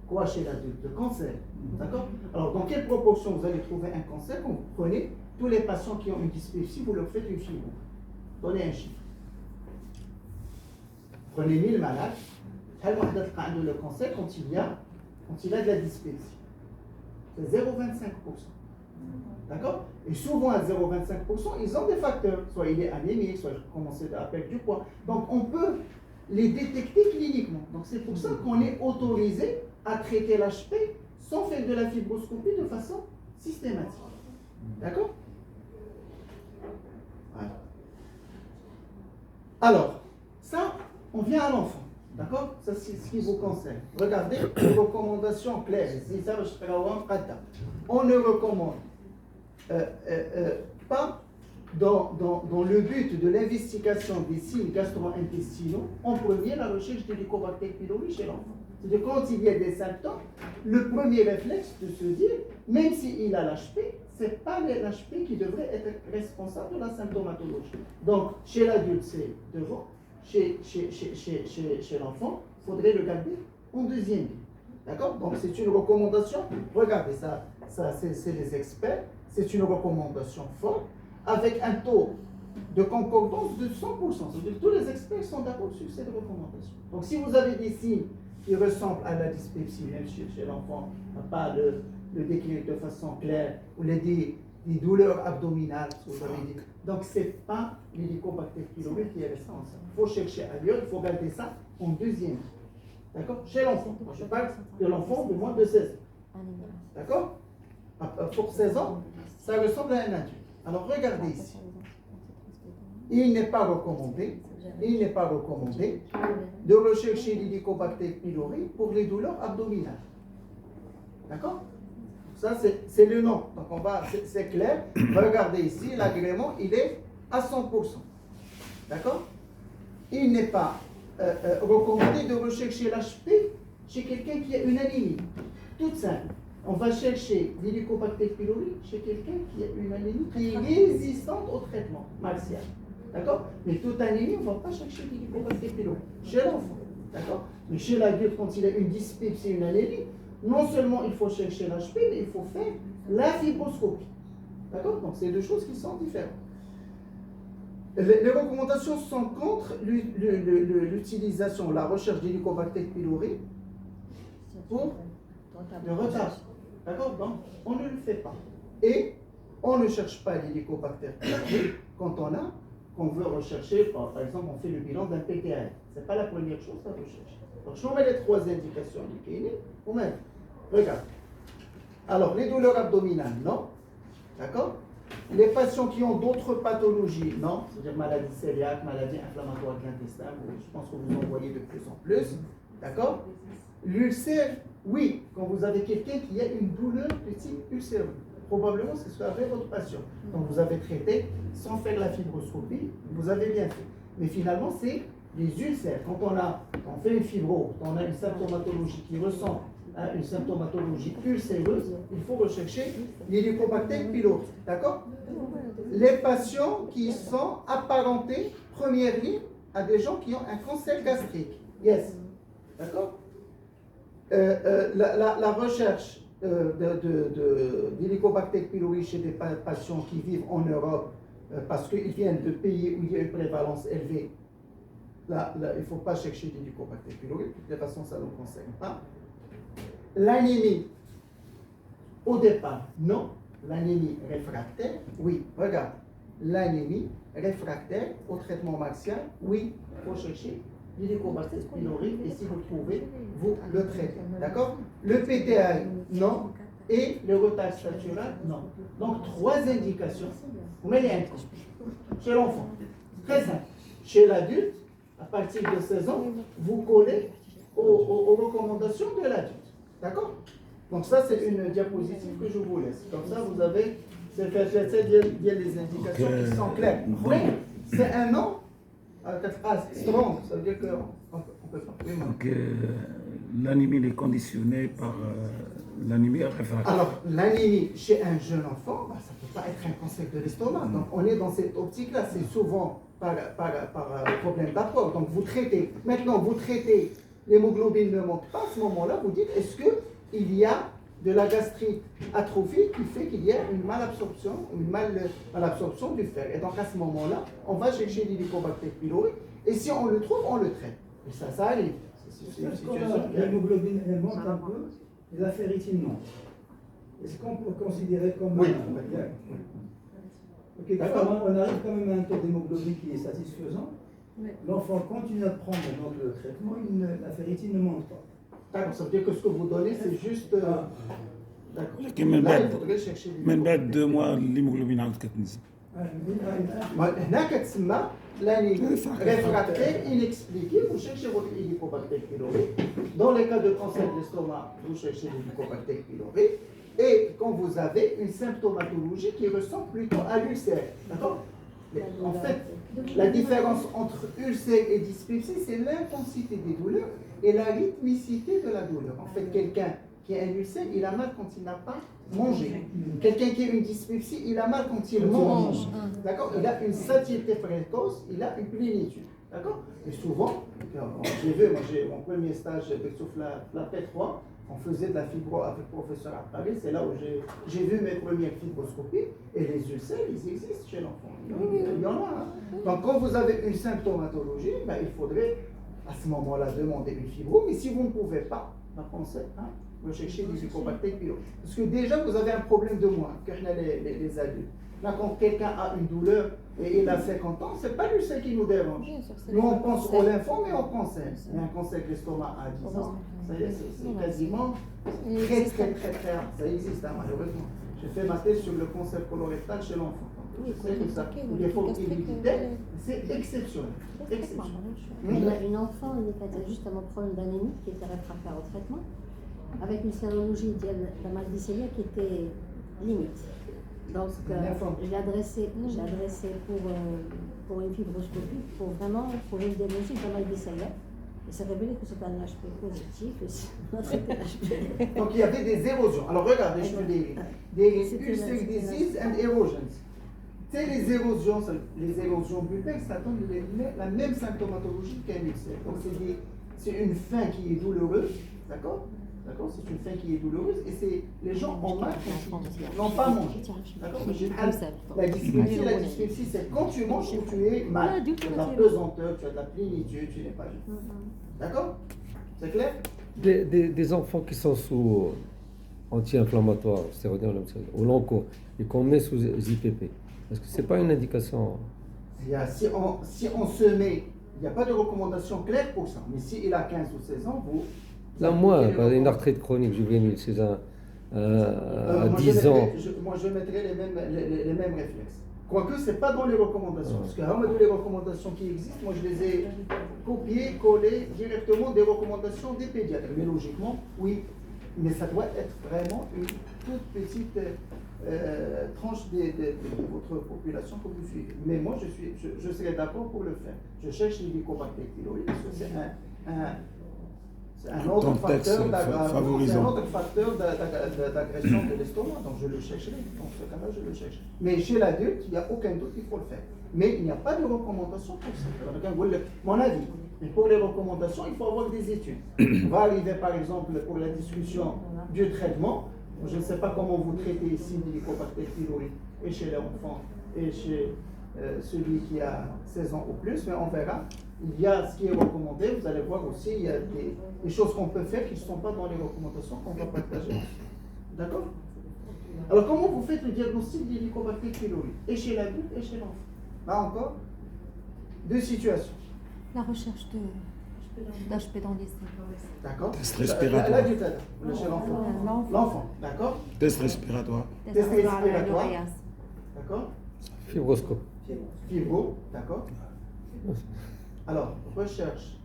quoi chez l'adulte? Le cancer, d'accord? Alors dans quelle proportion vous allez trouver un cancer quand vous prenez tous les patients qui ont une dyspepsie, vous leur faites une fibro? Donnez un chiffre. Prenez 1000 malades, le cancer quand il y a de la dyspepsie. C'est 0,25%. D'accord? Et souvent à 0,25%, ils ont des facteurs. Soit il est anémique, soit il commence à perdre du poids. Donc on peut les détecter cliniquement. Donc c'est pour ça qu'on est autorisé à traiter l'HP sans faire de la fibroscopie de façon systématique. D'accord? Voilà. Alors, ça, on vient à l'enfant. D'accord? Ça, c'est ce qui vous concerne. Regardez les recommandations claires. On ne recommande pas dans le but de l'investigation des signes gastro-intestinaux, en premier la recherche de l'Helicobacter pylori chez l'enfant. C'est-à-dire quand il y a des symptômes, le premier réflexe de se dire, même s'il a l'HP, ce n'est pas l'HP qui devrait être responsable de la symptomatologie. Donc chez l'adulte, c'est devant, chez l'enfant, il faudrait le garder en deuxième ligne. D'accord? Donc c'est une recommandation, regardez ça c'est les experts, c'est une recommandation forte, avec un taux de concordance de 100%. C'est-à-dire que tous les experts sont d'accord sur cette recommandation. Donc si vous avez des signes qui ressemblent à la dyspepsie, même chez l'enfant, on ne va pas le décrire de façon claire, ou des douleurs abdominales, vous avez dit. Donc ce n'est pas l'Helicobacter pylori qui est responsable. Il faut chercher ailleurs, il faut garder ça en deuxième. D'accord? Chez l'enfant. Moi je parle de l'enfant de moins de 16 ans. D'accord? Pour 16 ans, ça ressemble à un adulte. Alors regardez ici. Il n'est pas recommandé de rechercher l'Helicobacter pylori pour les douleurs abdominales. D'accord? Ça, c'est le nom. Donc, c'est clair. Regardez ici, l'agrément, il est à 100%. D'accord? Il n'est pas recommandé de rechercher l'HP chez quelqu'un qui a une anémie. Toute simple. On va chercher l'Helicobacter pylori chez quelqu'un qui a une anémie qui est résistante au traitement martial. D'accord? Mais toute anémie, on ne va pas chercher l'Helicobacter pylori chez l'enfant. D'accord? Mais chez l'adulte, quand il a une dyspepsie, une anémie, non seulement il faut chercher l'HP, mais il faut faire la fibroscopie. D'accord? Donc, c'est deux choses qui sont différentes. Les recommandations sont contre l'utilisation, la recherche d'Helicobacter pylori pour le retard. D'accord? Donc, on ne le fait pas. Et on ne cherche pas l'Helicobacter pylori quand qu'on veut rechercher, par exemple, on fait le bilan d'un PTAL. Ce n'est pas la première chose à rechercher. Donc, je vous mets les trois indications indiquées. Vous mettez. Regarde. Alors, les douleurs abdominales, non. D'accord? Les patients qui ont d'autres pathologies, non. C'est-à-dire maladie cœliaque, maladie inflammatoire de l'intestin, je pense que vous en voyez de plus en plus. D'accord? L'ulcère, oui. Quand vous avez quelqu'un qui a une douleur de type ulcéreux, probablement c'est ce qu'avait votre patient. Donc, vous avez traité sans faire la fibroscopie, vous avez bien fait. Mais finalement, c'est les ulcères. Quand on fait une fibro, quand on a une symptomatologie qui ressemble à une symptomatologie ulcéreuse, il faut rechercher l'Helicobacter pylori. D'accord? Les patients qui sont apparentés, première ligne, à des gens qui ont un cancer gastrique. Yes. D'accord? La recherche d'Helicobacter pylori chez des patients qui vivent en Europe, parce qu'ils viennent de pays où il y a une prévalence élevée, là, il ne faut pas chercher d'Helicobacter pylori, de toutes les façons, ça ne nous concerne pas. L'anémie, au départ, non. L'anémie réfractaire, oui. Regarde, l'anémie réfractaire au traitement martial, oui. Il faut chercher l'Helicobacter pylori et si vous le trouvez, vous le traitez. D'accord? Le PTAI, non. Et le retard statural, non. Donc, trois indications. Vous mettez un coup. Chez l'enfant, très simple. Chez l'adulte, à partir de 16 ans, vous collez aux recommandations de l'adulte. D'accord? Donc ça, c'est une diapositive que je vous laisse. Comme ça, vous avez, il y a des indications qui sont claires. Oui, c'est un nom, cette phrase strong, ça veut dire qu'on ne peut pas. Oui, donc, l'anémie est conditionnée par l'anémie réfractaire. Alors, l'anémie chez un jeune enfant, ça ne peut pas être un cancer de l'estomac. Donc, on est dans cette optique-là. C'est souvent par problème d'apport. Donc, vous traitez. Maintenant, vous traitez. L'hémoglobine ne monte pas, à ce moment-là, vous dites, est-ce qu'il y a de la gastrite atrophique qui fait qu'il y a une malabsorption du fer. Et donc à ce moment-là, on va chercher l'Helicobacter pylori, et si on le trouve, on le traite. Et ça arrive. L'hémoglobine, elle monte un peu, et la ferritine non. Est-ce qu'on peut considérer comme... Oui. Ok, d'accord. On arrive quand même à un taux d'hémoglobine qui est satisfaisant. L'enfant continue à prendre donc, le traitement, la ferritine ne monte pas. D'accord, ça veut dire que ce que vous donnez, c'est juste... D'accord. Là, il faudrait chercher... Même pas 2 mois, l'hémoglobine a 4 هنا كتسمى l'anémie réfractaire inexpliquée. Vous cherchez votre Helicobacter pylori. Dans les cas de cancer de l'estomac, vous cherchez l'Helicobacter pylori. Et quand vous avez une symptomatologie qui ressemble plutôt à l'ulcère. D'accord? En fait, la différence entre ulcère et dyspepsie, c'est l'intensité des douleurs et la rythmicité de la douleur. En fait, quelqu'un qui a un ulcère, il a mal quand il n'a pas mangé. Quelqu'un qui a une dyspepsie, il a mal quand il mange. D'accord? Il a une satiété précoce, il a une plénitude. D'accord? Et souvent, j'ai vu, moi j'ai mon premier stage avec la P3, on faisait de la fibro avec le professeur à Paris, c'est là où j'ai vu mes premières fibroscopies, et les ulcères, ils existent chez l'enfant. Il y en a. Hein. Donc quand vous avez une symptomatologie, ben, il faudrait à ce moment-là demander une fibro, mais si vous ne pouvez pas, pensez, hein, vous cherchez des Helicobacter pylori. Parce que déjà, vous avez un problème de moins, que les adultes. Là, quand quelqu'un a une douleur et il a 50 ans, ce n'est pas l'ulcère qui nous dérange. Nous, on pense au lymphome et au cancer. Il y a un cancer de l'estomac à 10 ans, c'est quasiment très rare. Ça existe, hein, malheureusement. J'ai fait ma thèse sur le cancer colorectal chez l'enfant. Je sais que ça, des fois, c'est exceptionnel. On a une enfant, elle était juste à mon problème d'anémie, qui était réfractaire au traitement, avec une sérologie de la maladie cœliaque qui était limite. Donc, je l'ai adressé pour une fibroscopie, pour vraiment trouver le diagnostic de la maladie cœliaque. Il s'est révélé que c'était un HP positif. Donc il y avait des érosions. Alors regardez, je vous dis, des ulcer disease and erosions. sais, les érosions bulbaires, ça donne la même symptomatologie qu'un ulcère. Donc c'est une faim qui est douloureuse, d'accord? D'accord? C'est une faim qui est douloureuse et c'est les gens ont mal quand ils n'ont pas mangé. D'accord? La dyspepsie, c'est quand tu manges ou tu es mal. Tu as de la pesanteur, tu as de la plénitude, tu n'es pas bien. D'accord? C'est clair? Des enfants qui sont sous anti-inflammatoires, stéroïdiens au long cours, et qu'on met sous IPP, est-ce que c'est pas une indication? Si on se met, il n'y a pas de recommandation claire pour ça, mais s'il a 15 ou 16 ans, vous... Là, moi, une arthrite chronique juvénile chez à 10 ans. Moi, je mettrais les mêmes réflexes. Quoique, ce n'est pas dans les recommandations. Parce que les recommandations qui existent, moi, je les ai copiées, collées directement des recommandations des pédiatres. Mais logiquement, oui. Mais ça doit être vraiment une toute petite tranche de votre population que vous suivez. Mais moi, je serais d'accord pour le faire. Je cherche l'Helicobacter pylori parce que c'est un autre facteur d'agression de l'estomac, donc je le chercherai. Dans ce cas-là, je le cherche. Mais chez l'adulte, il n'y a aucun doute qu'il faut le faire. Mais il n'y a pas de recommandation pour ça. Mon avis. Mais pour les recommandations, il faut avoir des études. On va arriver, par exemple, pour la discussion du traitement. Je ne sais pas comment vous traitez ici l'Helicobacter pylori, et chez les enfants, et chez celui qui a 16 ans ou plus, mais on verra. Il y a ce qui est recommandé, vous allez voir aussi, il y a des choses qu'on peut faire qui ne sont pas dans les recommandations qu'on va partager. D'accord? Alors, comment vous faites le diagnostic de l'Helicobacter pylori, et chez l'adulte et chez l'enfant? Là encore, deux situations. La recherche d'HP dans les selles. D'accord? Test respiratoire. L'adulte, chez l'enfant. L'enfant, d'accord? Test respiratoire. Test respiratoire. D'accord? Fibroscope. Fibro, d'accord? Alors, recherche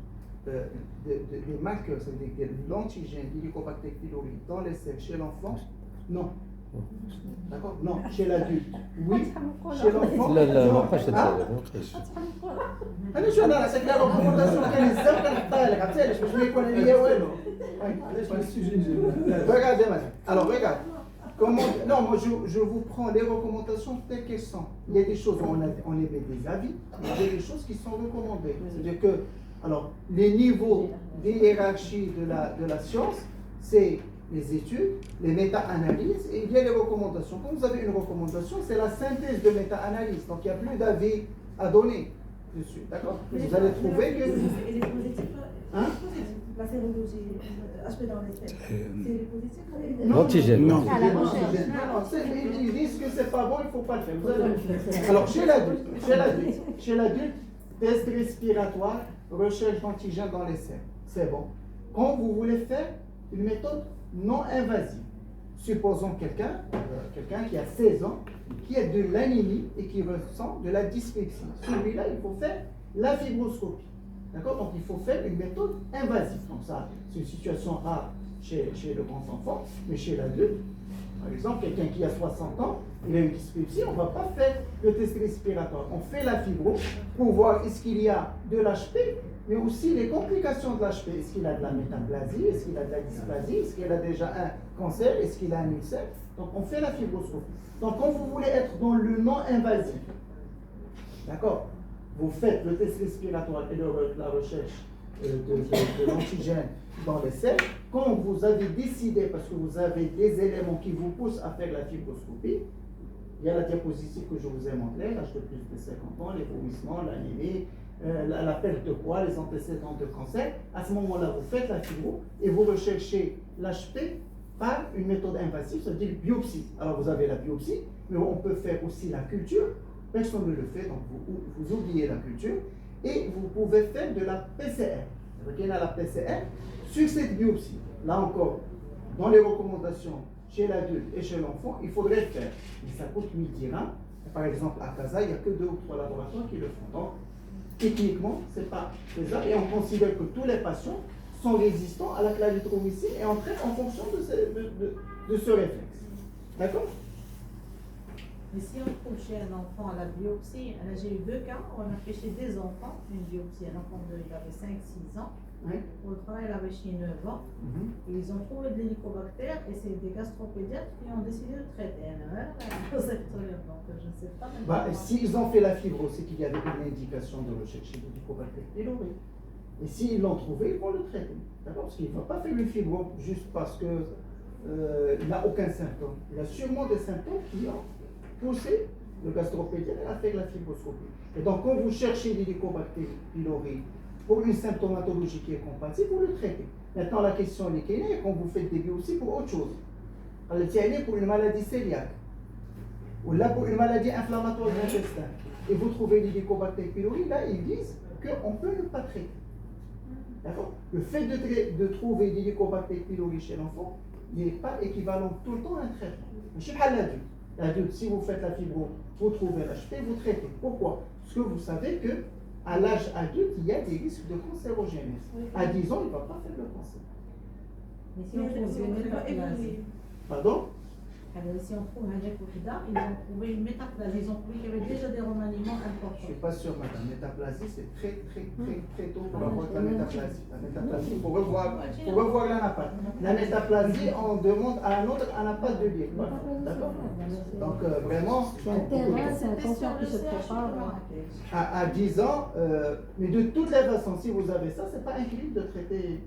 des marqueurs, c'est-à-dire de l'antigène d'Helicobacter pylori dans les selles chez l'enfant? Non. D'accord? Non. Chez l'adulte? Oui. Chez l'enfant? ما بقاش انا شو انا شكلها ريكومونداسيون كان الزاف كنحطها لك عرفتي علاش باش ما يكون ليا والو. Regarde, alors regarde. Non, moi je vous prends les recommandations telles qu'elles sont. Il y a des choses où on émet des avis, il y a des choses qui sont recommandées. C'est-à-dire que, alors, les niveaux des hiérarchies de la science, c'est les études, les méta-analyses, et il y a les recommandations. Quand vous avez une recommandation, c'est la synthèse de méta-analyse. Donc il n'y a plus d'avis à donner dessus. D'accord? Vous allez trouver que... Et les positifs, Hein? la sérologie, HP dans les selles, c'est les positifs? L'antigène. Non. À la recherche. Ils disent que c'est pas bon, il ne faut pas le faire. Vous allez... Alors chez l'adulte, test respiratoire, recherche d'antigènes dans les selles. C'est bon. Quand vous voulez faire une méthode non invasive, supposons quelqu'un qui a 16 ans, qui a de l'anémie et qui ressent de la dyspepsie. Celui-là, il faut faire la fibroscopie. D'accord? Donc il faut faire une méthode invasive. Donc ça, c'est une situation rare chez le grand enfant, mais chez l'adulte, par exemple, quelqu'un qui a 60 ans, il a une dyspepsie, on ne va pas faire le test respiratoire. On fait la fibro pour voir est-ce qu'il y a de l'HP, mais aussi les complications de l'HP. Est-ce qu'il a de la métaplasie? Est-ce qu'il a de la dysplasie? Est-ce qu'il a déjà un cancer? Est-ce qu'il a un ulcère? Donc on fait la fibroscopie. Donc quand vous voulez être dans le non invasif, d'accord, vous faites le test respiratoire et la recherche de l'antigène dans les selles. Quand vous avez décidé, parce que vous avez des éléments qui vous poussent à faire la fibroscopie, il y a la diapositive que je vous ai montrée, l'âge de plus de 50 ans, les vomissements, l'anémie, la perte de poids, les antécédents de cancer. À ce moment-là, vous faites la fibro et vous recherchez l'HP par une méthode invasive, c'est-à-dire biopsie. Alors vous avez la biopsie, mais on peut faire aussi la culture. Personne ne le fait, donc vous oubliez la culture. Et vous pouvez faire de la PCR. Il y a la PCR sur cette biopsie. Là encore, dans les recommandations chez l'adulte et chez l'enfant, il faudrait le faire. Mais ça coûte 1000 dirhams. Par exemple, à Casa, il n'y a que 2 ou 3 laboratoires qui le font. Donc, techniquement, ce n'est pas faisable. Et on considère que tous les patients sont résistants à la clarithromycine et on traite en fonction de ce réflexe. D'accord? Mais si on trouve chez un enfant à la biopsie, là j'ai eu 2 cas, on a fait chez des enfants une biopsie, un enfant il avait 5-6 ans, Oui. L'autre fois, elle avait chez 9 ans. Et ils ont trouvé de l'hélicobacter et c'est des gastropédiatres qui ont décidé de traiter. Donc je ne sais pas. Bah, s'ils ont fait la fibrose, c'est qu'il y avait une indication de rechercher l'hélicobacter pylori. Et s'ils l'ont trouvé, ils vont le traiter. D'accord? Parce qu'il ne va pas faire le fibrome juste parce que il n'a aucun symptôme. Il a sûrement des symptômes qui ont poussé le gastropédiatre à faire la fibroscopie. Et donc, quand vous cherchez l'hélicobacter pylori pour une symptomatologie qui est compatible, vous le traitez. Maintenant, la question est quelle est quand vous faites des biopsies pour autre chose. Elle est pour une maladie cœliaque ou là pour une maladie inflammatoire de l'intestin. Et vous trouvez l'hélicobacter pylori, là, ils disent qu'on peut ne pas traiter. D'accord? Le fait de trouver l'hélicobacter pylori chez l'enfant n'est pas équivalent tout le temps à un traitement. Je suis pas l'adulte. L'adulte, si vous faites la fibro, vous trouvez l'HP, vous traitez. Pourquoi? Parce que vous savez qu'à l'âge adulte, il y a des risques de cancérogénèse. À 10 ans, il ne va pas faire le cancer. Mais si on trouve une métaplasie, Pardon? Si on trouve un Jacobida, ils ont trouvé une métaplasie. Ils ont trouvé qu'il y avait déjà des remaniements Je ne importants. suis pas sûr, madame. Métaplasie, c'est très tôt pour avoir la métaplasie. La métaplasie, il faut revoir l'anapathe. La métaplasie, on demande à un autre anapathe de lire. Voilà. D'accord? Donc, vraiment, c'est un terrain, c'est un cancer qui se prépare. à 10 ans, mais de toutes les façons, si vous avez ça, c'est pas un crime de traiter,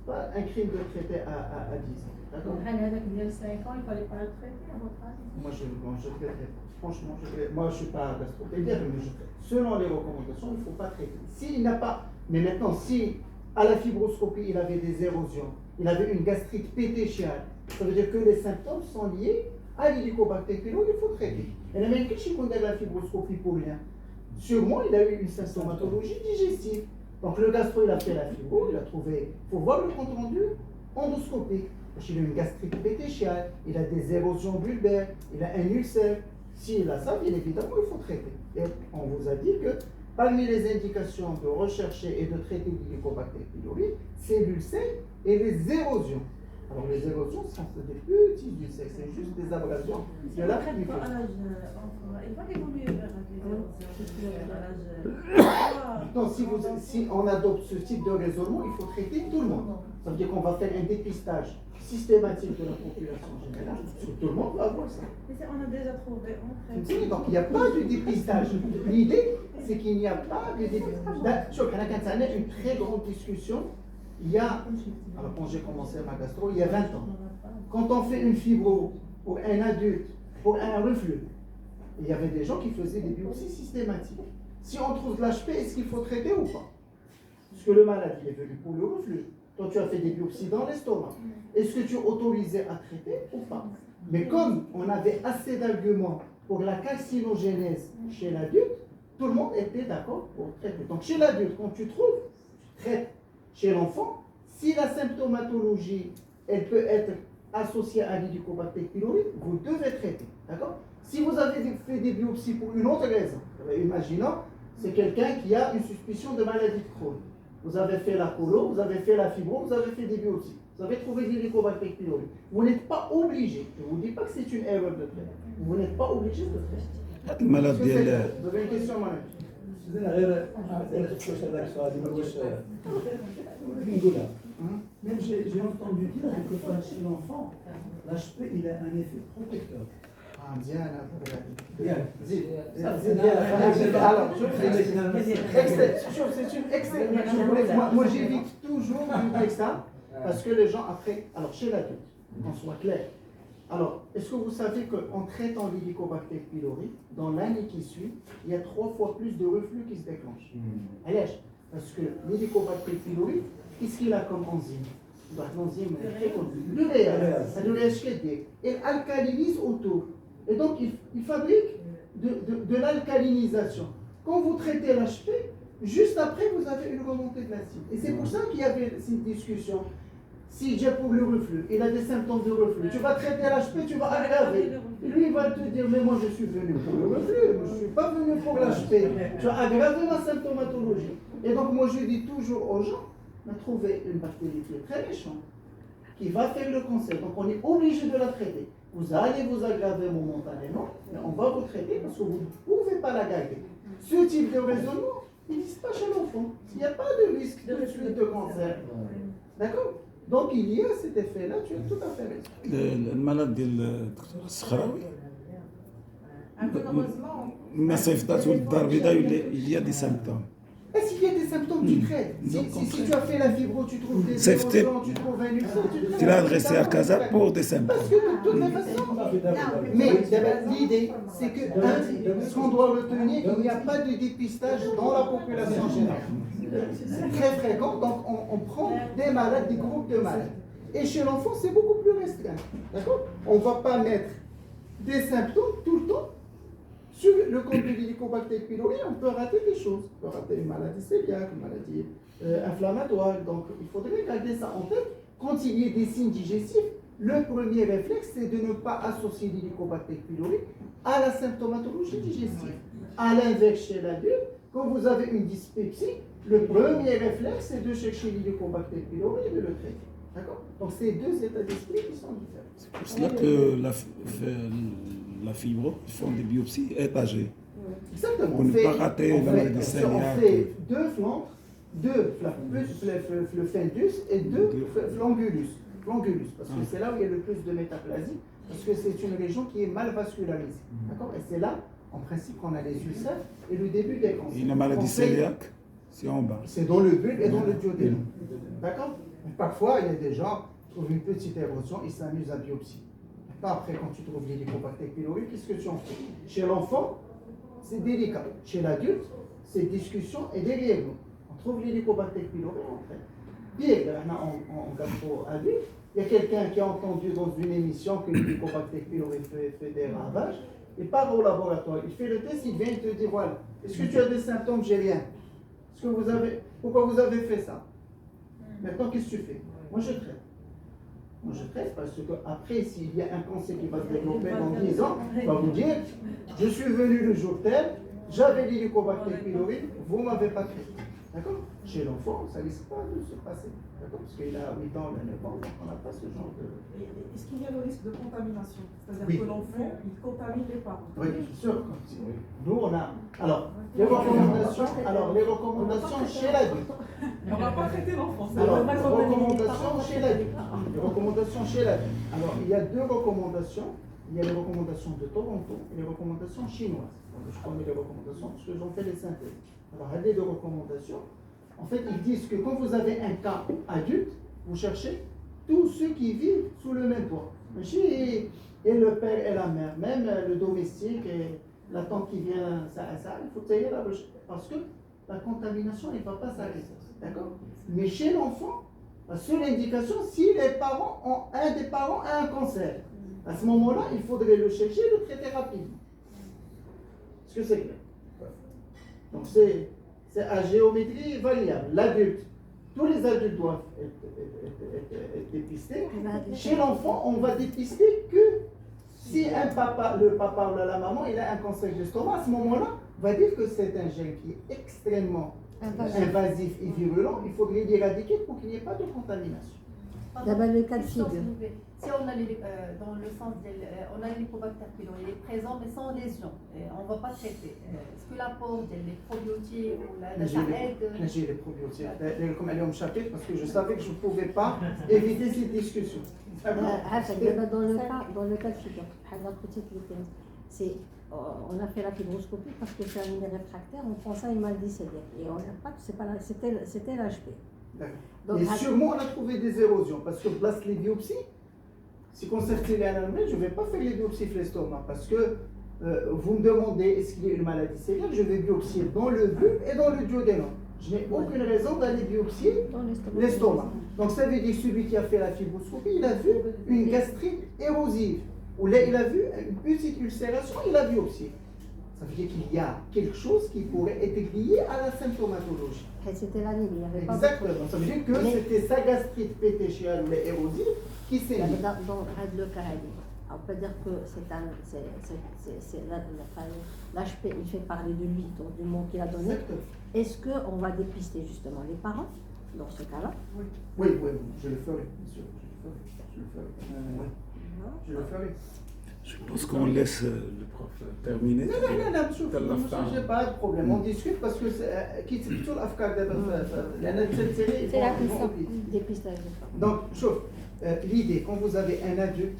pas un crime de traiter à 10 ans. D'accord? Donc, avec il y a 5 ans, il ne fallait pas le traiter, à votre avis? Moi, je traiterai. Franchement, moi, je ne suis pas gastropédiatre, mais selon les recommandations, il ne faut pas traiter. S'il n'a pas, mais maintenant, si à la fibroscopie, il avait des érosions, il avait une gastrite pétéchiale, ça veut dire que les symptômes sont liés à l'hélicobacter pylori, il faut traiter. Et la même chose, quand il a la fibroscopie pour rien, sûrement, il a eu une symptomatologie digestive. Donc, le gastro, il a fait la fibro, il a trouvé, il faut voir le compte rendu endoscopique. Il a une gastrite pétéchiale, il a des érosions bulbaires, il a un ulcère. S'il a ça, bien évidemment, il faut traiter. Et on vous a dit que parmi les indications de rechercher et de traiter l'hélicobacter pylori, c'est l'ulcère et les érosions. Alors les érosions sont des petits ulcères, c'est juste des abrasions. Si on ne traite pas à l'âge enfant, il va évoluer vers l'âge. Maintenant, si on adopte ce type de raisonnement, il faut traiter tout le monde. Ça veut dire qu'on va faire un dépistage systématique de la population générale, parce que tout le monde va avoir ça. Mais on a déjà trouvé, on traite. Oui, donc il n'y a pas de dépistage. L'idée, c'est qu'il n'y a pas de dépistage. On a une très grande discussion. Il y a, alors quand j'ai commencé ma gastro, il y a 20 ans, quand on fait une fibro pour un adulte, pour un reflux, il y avait des gens qui faisaient des biopsies systématiques. Si on trouve de l'HP, est-ce qu'il faut traiter ou pas? Parce que le malade, il est venu pour le reflux. Toi, tu as fait des biopsies dans l'estomac. Est-ce que tu es autorisé à traiter ou pas? Mais comme on avait assez d'arguments pour la carcinogénèse chez l'adulte, tout le monde était d'accord pour traiter. Donc chez l'adulte, quand tu trouves, tu traites. Chez l'enfant, si la symptomatologie, elle peut être associée à l'hélicobacter pylori, vous devez traiter. D'accord? Si vous avez fait des biopsies pour une autre raison, imaginons, c'est quelqu'un qui a une suspicion de maladie de Crohn. Vous avez fait la colo, vous avez fait la fibro, vous avez fait des biopsies. Vous avez trouvé l'hélicobacter pylori. Vous n'êtes pas obligé, je ne vous dis pas que c'est une erreur de traitement, vous n'êtes pas obligé de traiter. المرض ديال Vous avez une question, madame? Même j'ai entendu dire que chez l'enfant, l'HP il a un effet protecteur. Ah, bien, Bien. Alors, c'est une excellente. Moi, j'évite toujours de dire ça parce que les gens après. Alors, chez l'adulte, qu'on soit clair. Alors, est-ce que vous savez qu'en traitant l'hélicobacter pylori, dans l'année qui suit, il y a 3 fois plus de reflux qui se déclenchent? Allez, parce que l'hélicobacter pylori, qu'est-ce qu'il a comme enzyme? L'enzyme est très connue. L'uréase, elle alcalinise autour. Et donc, il fabrique de l'alcalinisation. Quand vous traitez l'HP, juste après, vous avez une remontée de l'acide. Et c'est pour ça qu'il y avait cette discussion. Si j'ai pour le reflux, il a des symptômes de reflux, tu vas traiter l'HP, tu vas aggraver. Et lui, il va te dire, mais moi, je suis venu pour le reflux, je ne suis pas venu pour l'HP. Tu as aggravé ma symptomatologie. Et donc, moi, je dis toujours aux gens, trouver une bactérie qui est très méchante, qui va faire le cancer. Donc, on est obligé de la traiter. Vous allez vous aggraver momentanément, mais on va vous traiter parce que vous ne pouvez pas la garder. Ce type de raisonnement, ils ne disent pas chez l'enfant. Il n'y a pas de risque de suite de cancer. D'accord? Donc il y a cet effet-là, tu as tout à fait raison. المرض ديال الدكتور الصخراوي Malheureusement, ما صيفطاتو للدار البيضاء il y a des symptômes. Est-ce qu'il y a des symptômes, tu traites? Si tu as fait la fibro, tu trouves des C'est fait. érosions, tu trouves un ulcère, tu traites. Tu l'as adressé à Casa pour des symptômes. Parce que de toutes les façons, mais l'idée, c'est que, ce qu'on doit retenir, il n'y a pas de dépistage dans la population générale. C'est très fréquent, donc on prend des malades, des groupes de malades. Et chez l'enfant, c'est beaucoup plus restreint. D'accord? On ne va pas mettre des symptômes tout le temps. Sur le compte de l'Helicobacter pylori, on peut rater des choses. On peut rater une maladie cœliaque, une maladie inflammatoire. Donc, il faudrait garder ça en tête. Quand il y a des signes digestifs, le premier réflexe, c'est de ne pas associer l'Helicobacter pylori à la symptomatologie digestive. À l'inverse, chez l'adulte, quand vous avez une dyspepsie, le premier réflexe, c'est de chercher l'Helicobacter pylori et de le traiter. D'accord? Donc, c'est deux états d'esprit qui sont différents. C'est pour cela que la fibro, ils font des biopsies étagées. Exactement. Pour ne pas rater la maladie On cœliaque. fait deux flancs, deux flaphus et deux flangulus. Flangulus, parce que c'est là où il y a le plus de métaplasie, parce que c'est une région qui est mal vascularisée. D'accord? Et c'est là, en principe, qu'on a les ulcères et le début des cancers. Et la maladie cœliaque, c'est en bas. C'est dans le bulbe et dans le duodénum. D'accord? Parfois, il y a des gens qui trouvent une petite érosion, ils s'amusent à biopsie. Après, quand tu trouves l'Helicobacter pylori, qu'est-ce que tu en fais? Chez l'enfant, c'est délicat. Chez l'adulte, c'est discussion et derrière nous. On trouve l'Helicobacter pylori, on traite. Pire, en gastro-adulte, il y a quelqu'un qui a entendu dans une émission que l'Helicobacter pylori fait des ravages. Il part au laboratoire, il fait le test, il vient, il te dit voilà, est-ce que tu as des symptômes? J'ai rien. Pourquoi vous avez fait ça? Maintenant, qu'est-ce que tu fais? Moi, je traite. Moi, je traite parce que après, s'il y a un cancer qui va se développer dans 10 ans, on va vous dire, je suis venu le jour tel, j'avais l'Helicobacter pylori, vous ne m'avez pas traité. D'accord? Chez l'enfant, ça ne risque pas de se passer. D'accord? Parce qu'il a 8 ans, il a 9 ans, donc on n'a pas ce genre de... Est-ce qu'il y a le risque de contamination? C'est-à-dire Oui. que l'enfant, il contamine les parents? Oui, bien sûr. Nous, on a... Alors, les recommandations chez l'adulte. On ne va pas traiter l'enfant. Alors, les recommandations chez l'adulte. Les recommandations chez l'adulte. Alors, il y a deux recommandations. Il y a les recommandations de Toronto et les recommandations chinoises. Donc, je connais les recommandations parce que j'en fais les synthèses. Alors, il y a des recommandations. En fait, ils disent que quand vous avez un cas adulte, vous cherchez tous ceux qui vivent sous le même toit. Et le père et la mère, même le domestique et la tante qui vient, ça, il faut tailler la recherche. Parce que la contamination, elle ne va pas s'arrêter. D'accord? Mais chez l'enfant, la seule indication, si un des parents a un cancer, à ce moment-là, il faudrait le chercher et le traiter rapidement. Est-ce que c'est clair? Donc c'est à géométrie variable. L'adulte, tous les adultes doivent être dépistés. Chez l'enfant, on va dépister que si le papa ou la maman, il a un cancer d'estomac, à ce moment-là, on va dire que c'est un gène qui est extrêmement invasif et virulent. Il faudrait l'éradiquer pour qu'il n'y ait pas de contamination. D'abord le cas de figure. Si on a dans le sens on a l'Helicobacter pylori, il est présent mais sans lésion, on ne va pas traiter. Est-ce que l'apport des probiotiques ou ça aide? J'ai les probiotiques. Comme elle est en chapitre, parce que je savais que je ne pouvais pas éviter cette discussion. Dans le cas de figure, la petite c'est on a fait la fibroscopie parce que c'est un réfractaire, on prend ça une maladie cœliaque et on n'a pas, c'était l'HP. Donc, et sûrement on a trouvé des érosions parce que place les biopsies, si concerté les anamnèses, je ne vais pas faire les biopsies de l'estomac parce que vous me demandez est-ce qu'il y a une maladie cœliaque, je vais biopsier dans le bulbe et dans le duodénum. Je n'ai aucune raison d'aller biopsier l'estomac. Donc ça veut dire que celui qui a fait la fibroscopie, il a vu une gastrite érosive. Ou là, il a vu une petite ulcération, il a biopsié. Ça veut dire qu'il y a quelque chose qui pourrait être lié à la symptomatologie. C'était l'anémie, il n'y avait pas. Exactement. Ça veut dire que c'était sa gastrite pétéchiale ou érosive qui s'est liée. Dans le cas, on peut dire que l'HP, il fait parler de lui, donc du mot qu'il a donné. Exactement. Est-ce qu'on va dépister justement les parents dans ce cas-là? Oui, je le ferai, bien sûr. Je le ferai. Je pense qu'on laisse le prof terminer. Non, j'ai pas de problème. On discute parce que qui c'est plutôt l'afkar C'est la question des pistaches. Donc, l'idée, quand vous avez un adulte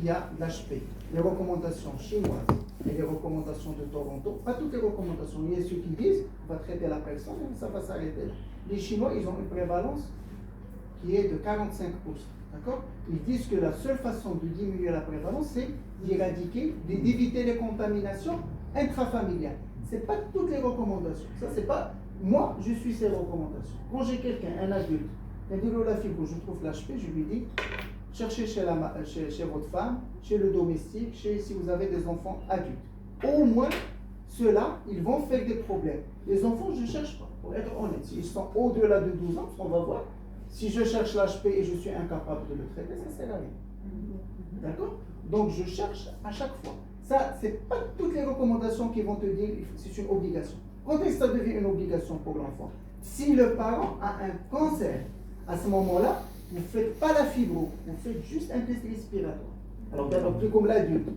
qui a l'HP, les recommandations chinoises et les recommandations de Toronto, pas toutes les recommandations, il y a ceux qui disent on va traiter la personne et ça va s'arrêter là. Les Chinois, ils ont une prévalence qui est de 45%. D'accord? Ils disent que la seule façon de diminuer la prévalence, c'est d'éradiquer, d'éviter les contaminations intrafamiliales. Ce n'est pas toutes les recommandations. Ça, c'est pas. Moi, je suis ces recommandations. Quand j'ai quelqu'un, un adulte, il dit la fibre, je trouve l'HP, je lui dis cherchez chez votre femme, chez le domestique, si vous avez des enfants adultes. Au moins, ceux-là, ils vont faire des problèmes. Les enfants, je ne cherche pas, pour être honnête. S'ils sont au-delà de 12 ans, on va voir. Si je cherche l'HP et je suis incapable de le traiter, ça ne sert à rien. D'accord? Donc je cherche à chaque fois. Ça, ce n'est pas toutes les recommandations qui vont te dire que c'est une obligation. Quand est-ce que ça devient une obligation pour l'enfant? Si le parent a un cancer, à ce moment-là, vous ne faites pas la fibro, vous faites juste un test respiratoire. Alors d'abord, plus comme l'adulte,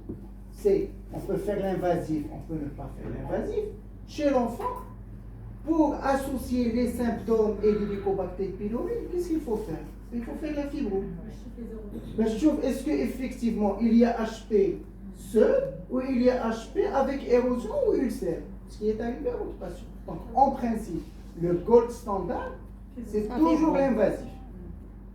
on peut faire l'invasif, on peut ne pas faire l'invasif. Chez l'enfant, pour associer les symptômes et l'hélicobacter pylori, qu'est-ce qu'il faut faire? Il faut faire la fibro. Est-ce qu'effectivement il y a HP seul ou il y a HP avec érosion ou ulcère? Ce qui est arrivé à votre patient. Donc en principe, le gold standard, c'est toujours l'invasif.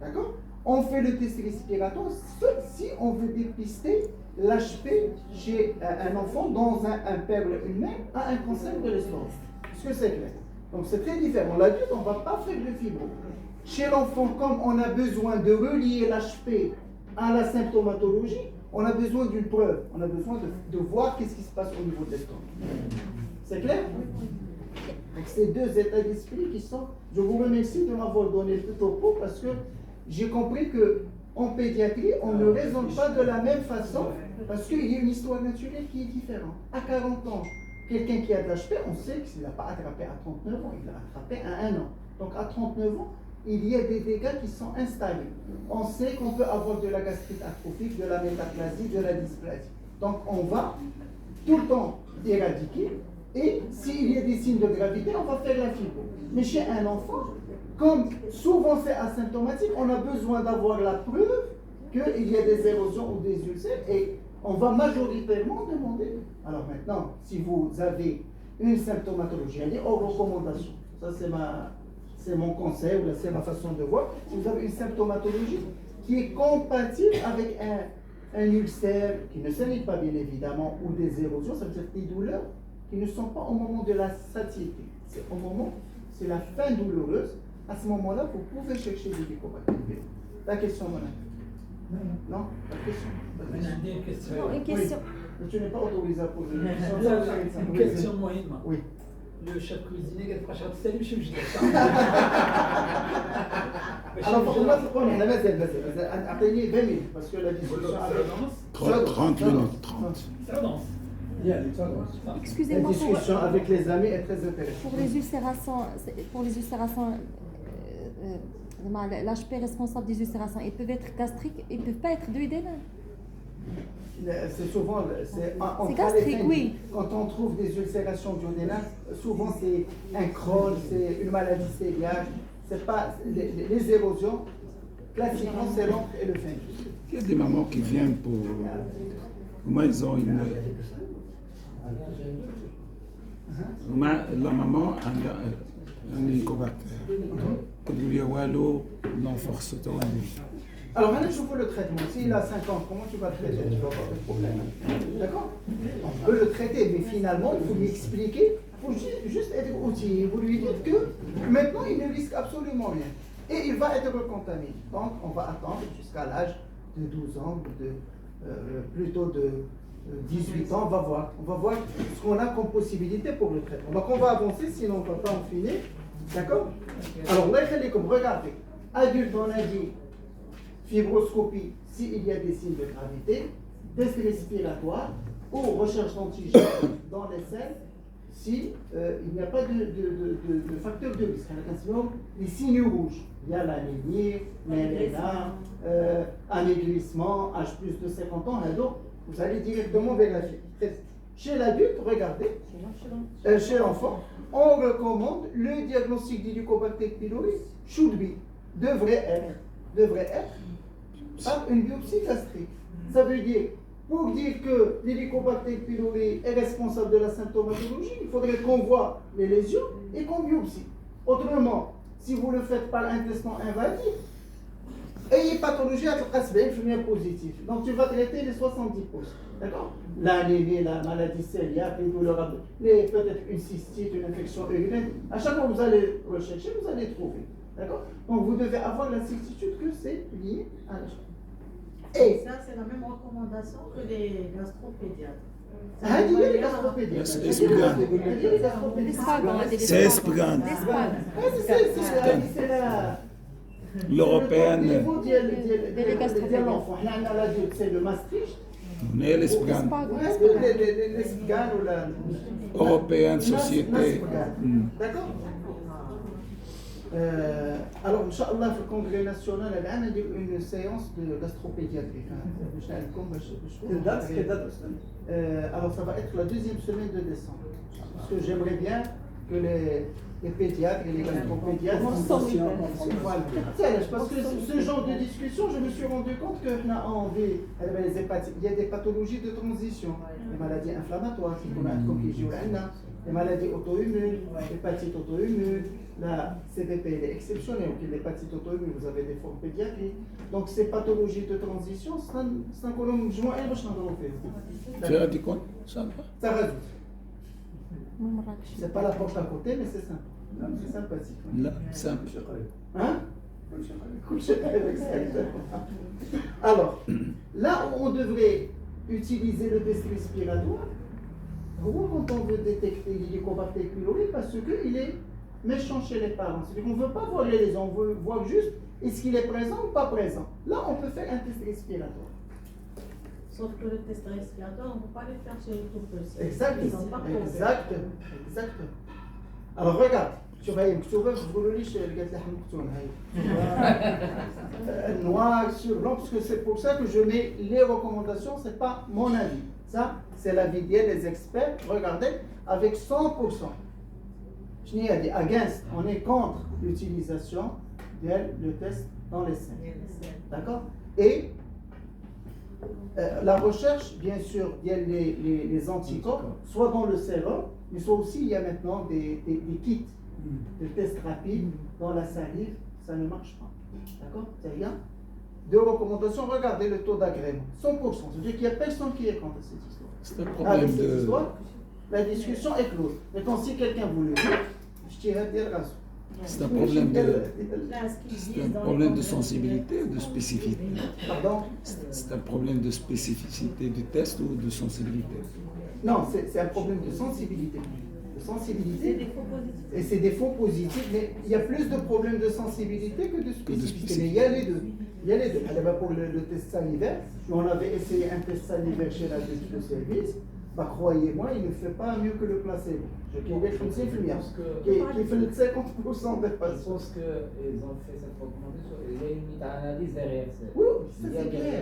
D'accord? On fait le test respiratoire sauf si on veut dépister l'HP chez un enfant dans un père ou une mère a un cancer de l'estomac. Est-ce que c'est clair? Donc c'est très différent. L'adulte, on ne va pas faire de fibro. Chez l'enfant, comme on a besoin de relier l'HP à la symptomatologie, on a besoin d'une preuve. On a besoin de voir qu'est-ce qui se passe au niveau de l'estomac. C'est clair? Donc ces deux états d'esprit qui sont... Je vous remercie de m'avoir donné ce topo parce que j'ai compris qu'en pédiatrie, on ne raisonne pas de la même façon parce qu'il y a une histoire naturelle qui est différente. À 40 ans, quelqu'un qui a de l'HP, on sait qu'il n'a pas attrapé à 39 ans, il l'a attrapé à 1 an. Donc à 39 ans, il y a des dégâts qui sont installés. On sait qu'on peut avoir de la gastrite atrophique, de la métaplasie, de la dysplasie. Donc on va tout le temps éradiquer et s'il y a des signes de gravité, on va faire la fibro. Mais chez un enfant, comme souvent c'est asymptomatique, on a besoin d'avoir la preuve qu'il y a des érosions ou des ulcères et on va majoritairement demander. Alors maintenant, si vous avez une symptomatologie, elle est hors recommandation. Ça c'est mon conseil ou c'est ma façon de voir. Si vous avez une symptomatologie qui est compatible avec un ulcère qui ne saigne pas bien évidemment ou des érosions, ça veut dire des douleurs qui ne sont pas au moment de la satiété. C'est au moment, c'est la fin douloureuse. À ce moment-là, vous pouvez chercher des hélicobactéries. La question, madame. Non? La question. Non, une question. Oui. Mais tu n'es pas autorisé à poser une question. Une question moyenne. Oui. Le chef cuisinier قال لك تسالي مش مجدد. Alors pour moi, c'est pas la mezzel. أعطيني 20 minutes parce que la discussion avec 30 minutes, 30. Ça avance. La Excusez-moi discussion avec les amis est très intéressante. pour les ulcérations, l'HP responsable des ulcérations, ils peuvent être gastriques, ils ne peuvent pas être duodénales. C'est souvent, c'est gastrique, oui. Quand on trouve des ulcérations duodénales, souvent c'est un Crohn, c'est une maladie cœliaque, c'est pas les érosions. Classiquement, c'est l'encre et le fungus. Il y a des mamans qui viennent pour. Moi, ils ont une. La maman a un hélicobacter. Il y a Wallo, non, force Alors maintenant, je vois le traitement. S'il a 5 ans, comment tu vas le traiter? Tu vas avoir des problèmes. D'accord? On peut le traiter, mais finalement, il faut lui expliquer. Il faut juste être outillé. Vous lui dites que maintenant, il ne risque absolument rien. Et il va être contaminé. Donc, on va attendre jusqu'à l'âge de 12 ans, plutôt de 18 ans. On va voir ce qu'on a comme possibilité pour le traitement. Donc, on va avancer, sinon on ne va pas en finir. D'accord? Alors, regardez. Adulte, on a dit fibroscopie s'il y a des signes de gravité, test respiratoire ou recherche d'antigènes dans les selles si il n'y a pas de facteur de risque. Les signes rouges, il y a l'anémie, l'héréna, amaigrissement, âge plus de 50 ans, Vous allez directement vers la fille. Chez l'adulte, regardez, chez l'enfant, on recommande le diagnostic d'Helicobacter pylori should be, devrait être par une biopsie gastrique. Ça veut dire, pour dire que l'Helicobacter pylori est responsable de la symptomatologie, il faudrait qu'on voit les lésions et qu'on biopsie. Autrement, si vous le faites par intestin invasif, ayez pathologie à la positive. Donc tu vas traiter les 70%. D'accord? L'anémie, la maladie cœliaque, les douleurs, peut-être une cystite, une infection urinaire. À chaque fois que vous allez rechercher, vous allez trouver. D'accord? Donc vous devez avoir la certitude que c'est lié à la chose. Et ça, c'est la même recommandation que les gastropédiatres. هذه gastropédiatre. C'est Espgan. C'est la L'européenne. l'enfant. C'est le Maastricht. On est l'Espgan. L'Espgan ou la Européenne société. D'accord. Alors, Inch'Allah, في الكونغري ناسيونال الآن ندير une séance de gastropédiatrie. باش نعلمكم باش alors ça va être la deuxième semaine de décembre. Parce que j'aimerais bien que les pédiatres et les gastropédiatres voilà. Parce que ce genre de discussion, je me suis rendu compte que il y a des pathologies de transition, les maladies inflammatoires, les maladies auto-immunes, l'hépatite auto-immune, la CPP elle est exceptionnelle, l'hépatite auto-immune, vous avez des formes pédiatriques. Donc ces pathologies de transition, c'est un colonne joint et Tu as dit quoi? Ça va? Ça rajoute. C'est pas la porte à côté, mais c'est simple. C'est sympathique. Là, simple. Hein? Alors, là où on devrait utiliser le test respiratoire, quand on veut détecter l'Helicobacter pylori, parce qu'il est méchant chez les parents. C'est-à-dire qu'on ne veut pas voir les lésions, on veut voir juste est-ce qu'il est présent ou pas présent. Là, on peut faire un test respiratoire. Sauf que le test respiratoire, on ne peut pas le faire chez les tout petits. Exactement. Alors regarde, tu vas y مكتوبة تقولوا ليش لقيت لحم مقتون هاي. Noir sur blanc, parce que c'est pour ça que je mets les recommandations, c'est pas mon avis. Ça, c'est l'avis des experts. Regardez, avec 100%. Je n'ai dit against, on est contre l'utilisation de test dans les seins. D'accord? Et la recherche, bien sûr, il y a les anticorps, soit dans le sérum, mais soit aussi il y a maintenant des kits de tests rapides dans la salive, ça ne marche pas. D'accord? C'est rien. Deux recommandations, regardez le taux d'agrément. 100%. C'est-à-dire qu'il n'y a personne qui est contre cette histoire. C'est un problème de... histoire, la discussion est close. Maintenant, si quelqu'un vous le dit, je dirais dire raison. C'est un problème de sensibilité ou de spécificité? Pardon? C'est un problème de spécificité du test ou de sensibilité? Non, c'est un problème de sensibilité. Et c'est des faux positifs, mais il y a plus de problèmes de sensibilité que de spécificité. Mais il y a les deux. Pour le test salivaire, on avait essayé un test salivaire chez la de service. Bah, croyez-moi, il ne fait pas mieux que le placebo. Qui fait 50% des patients. Je pense qu'ils ont fait cette recommandation. Il y a une analyse derrière. Oui, c'est clair.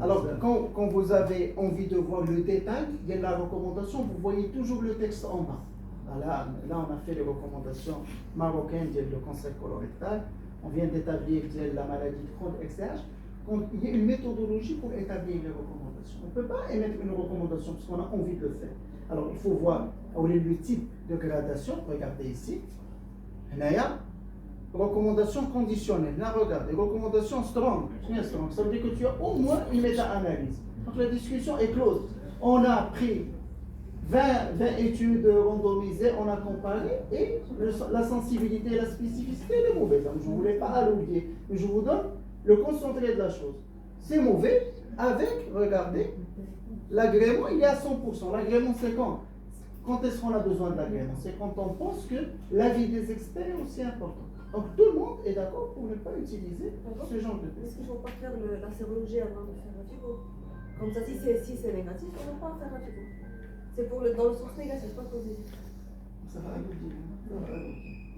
Alors, quand vous avez envie de voir le détail, il y a la recommandation, vous voyez toujours le texte en bas. Là, on a fait les recommandations marocaines du cancer colorectal. On vient d'établir la maladie de Crohn, etc. Il y a une méthodologie pour établir les recommandations. On ne peut pas émettre une recommandation parce qu'on a envie de le faire. Alors, il faut voir le type de gradation. Regardez ici. Là, recommandation conditionnelle. Là, regardez. Recommandation strong. Ça veut dire que tu as au moins une méta-analyse. Donc, la discussion est close. On a pris 20 études randomisées, on a comparé et la sensibilité et la spécificité elle est mauvaise. Donc, je ne voulais pas l'oublier. Mais je vous donne le concentré de la chose. C'est mauvais avec, regardez, l'agrément, il est à 100%. L'agrément, c'est quand? Quand est-ce qu'on a besoin de l'agrément? C'est quand on pense que l'avis des experts est aussi important. Donc tout le monde est d'accord pour ne pas utiliser ce genre de test. Est-ce qu'il ne faut pas faire la sérologie avant de faire la FIBO? Comme ça, si c'est négatif, on ne va pas faire la FIBO. C'est dans le sens négatif, pas positif. Ça va vous dire.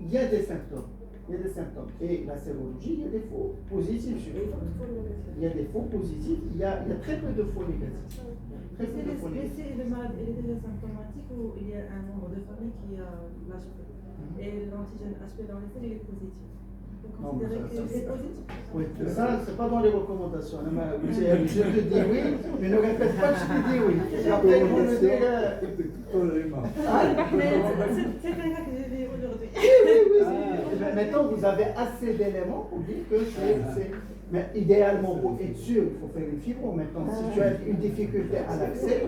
Il y a des symptômes. il y a des symptômes. Et la sérologie, il y a des faux positifs. Il y a des faux positifs, il y a très peu de faux négatifs. Très peu de faux négatifs. Si le malade est déjà symptomatique ou il y a un membre de famille qui a l'HP et l'antigène HP dans les selles il est positif. Non, mais Considérer que c'est positif. Oui, ça, c'est pas dans les recommandations. Je te dis oui, mais ne répète pas que je te dis oui. Après, ils vont me dire. C'est un cas que j'ai vu aujourd'hui. Oui. Maintenant, vous avez assez d'éléments pour dire que c'est. Mais idéalement, pour être sûr, il faut faire une fibro. Maintenant, si tu as une difficulté à l'accès,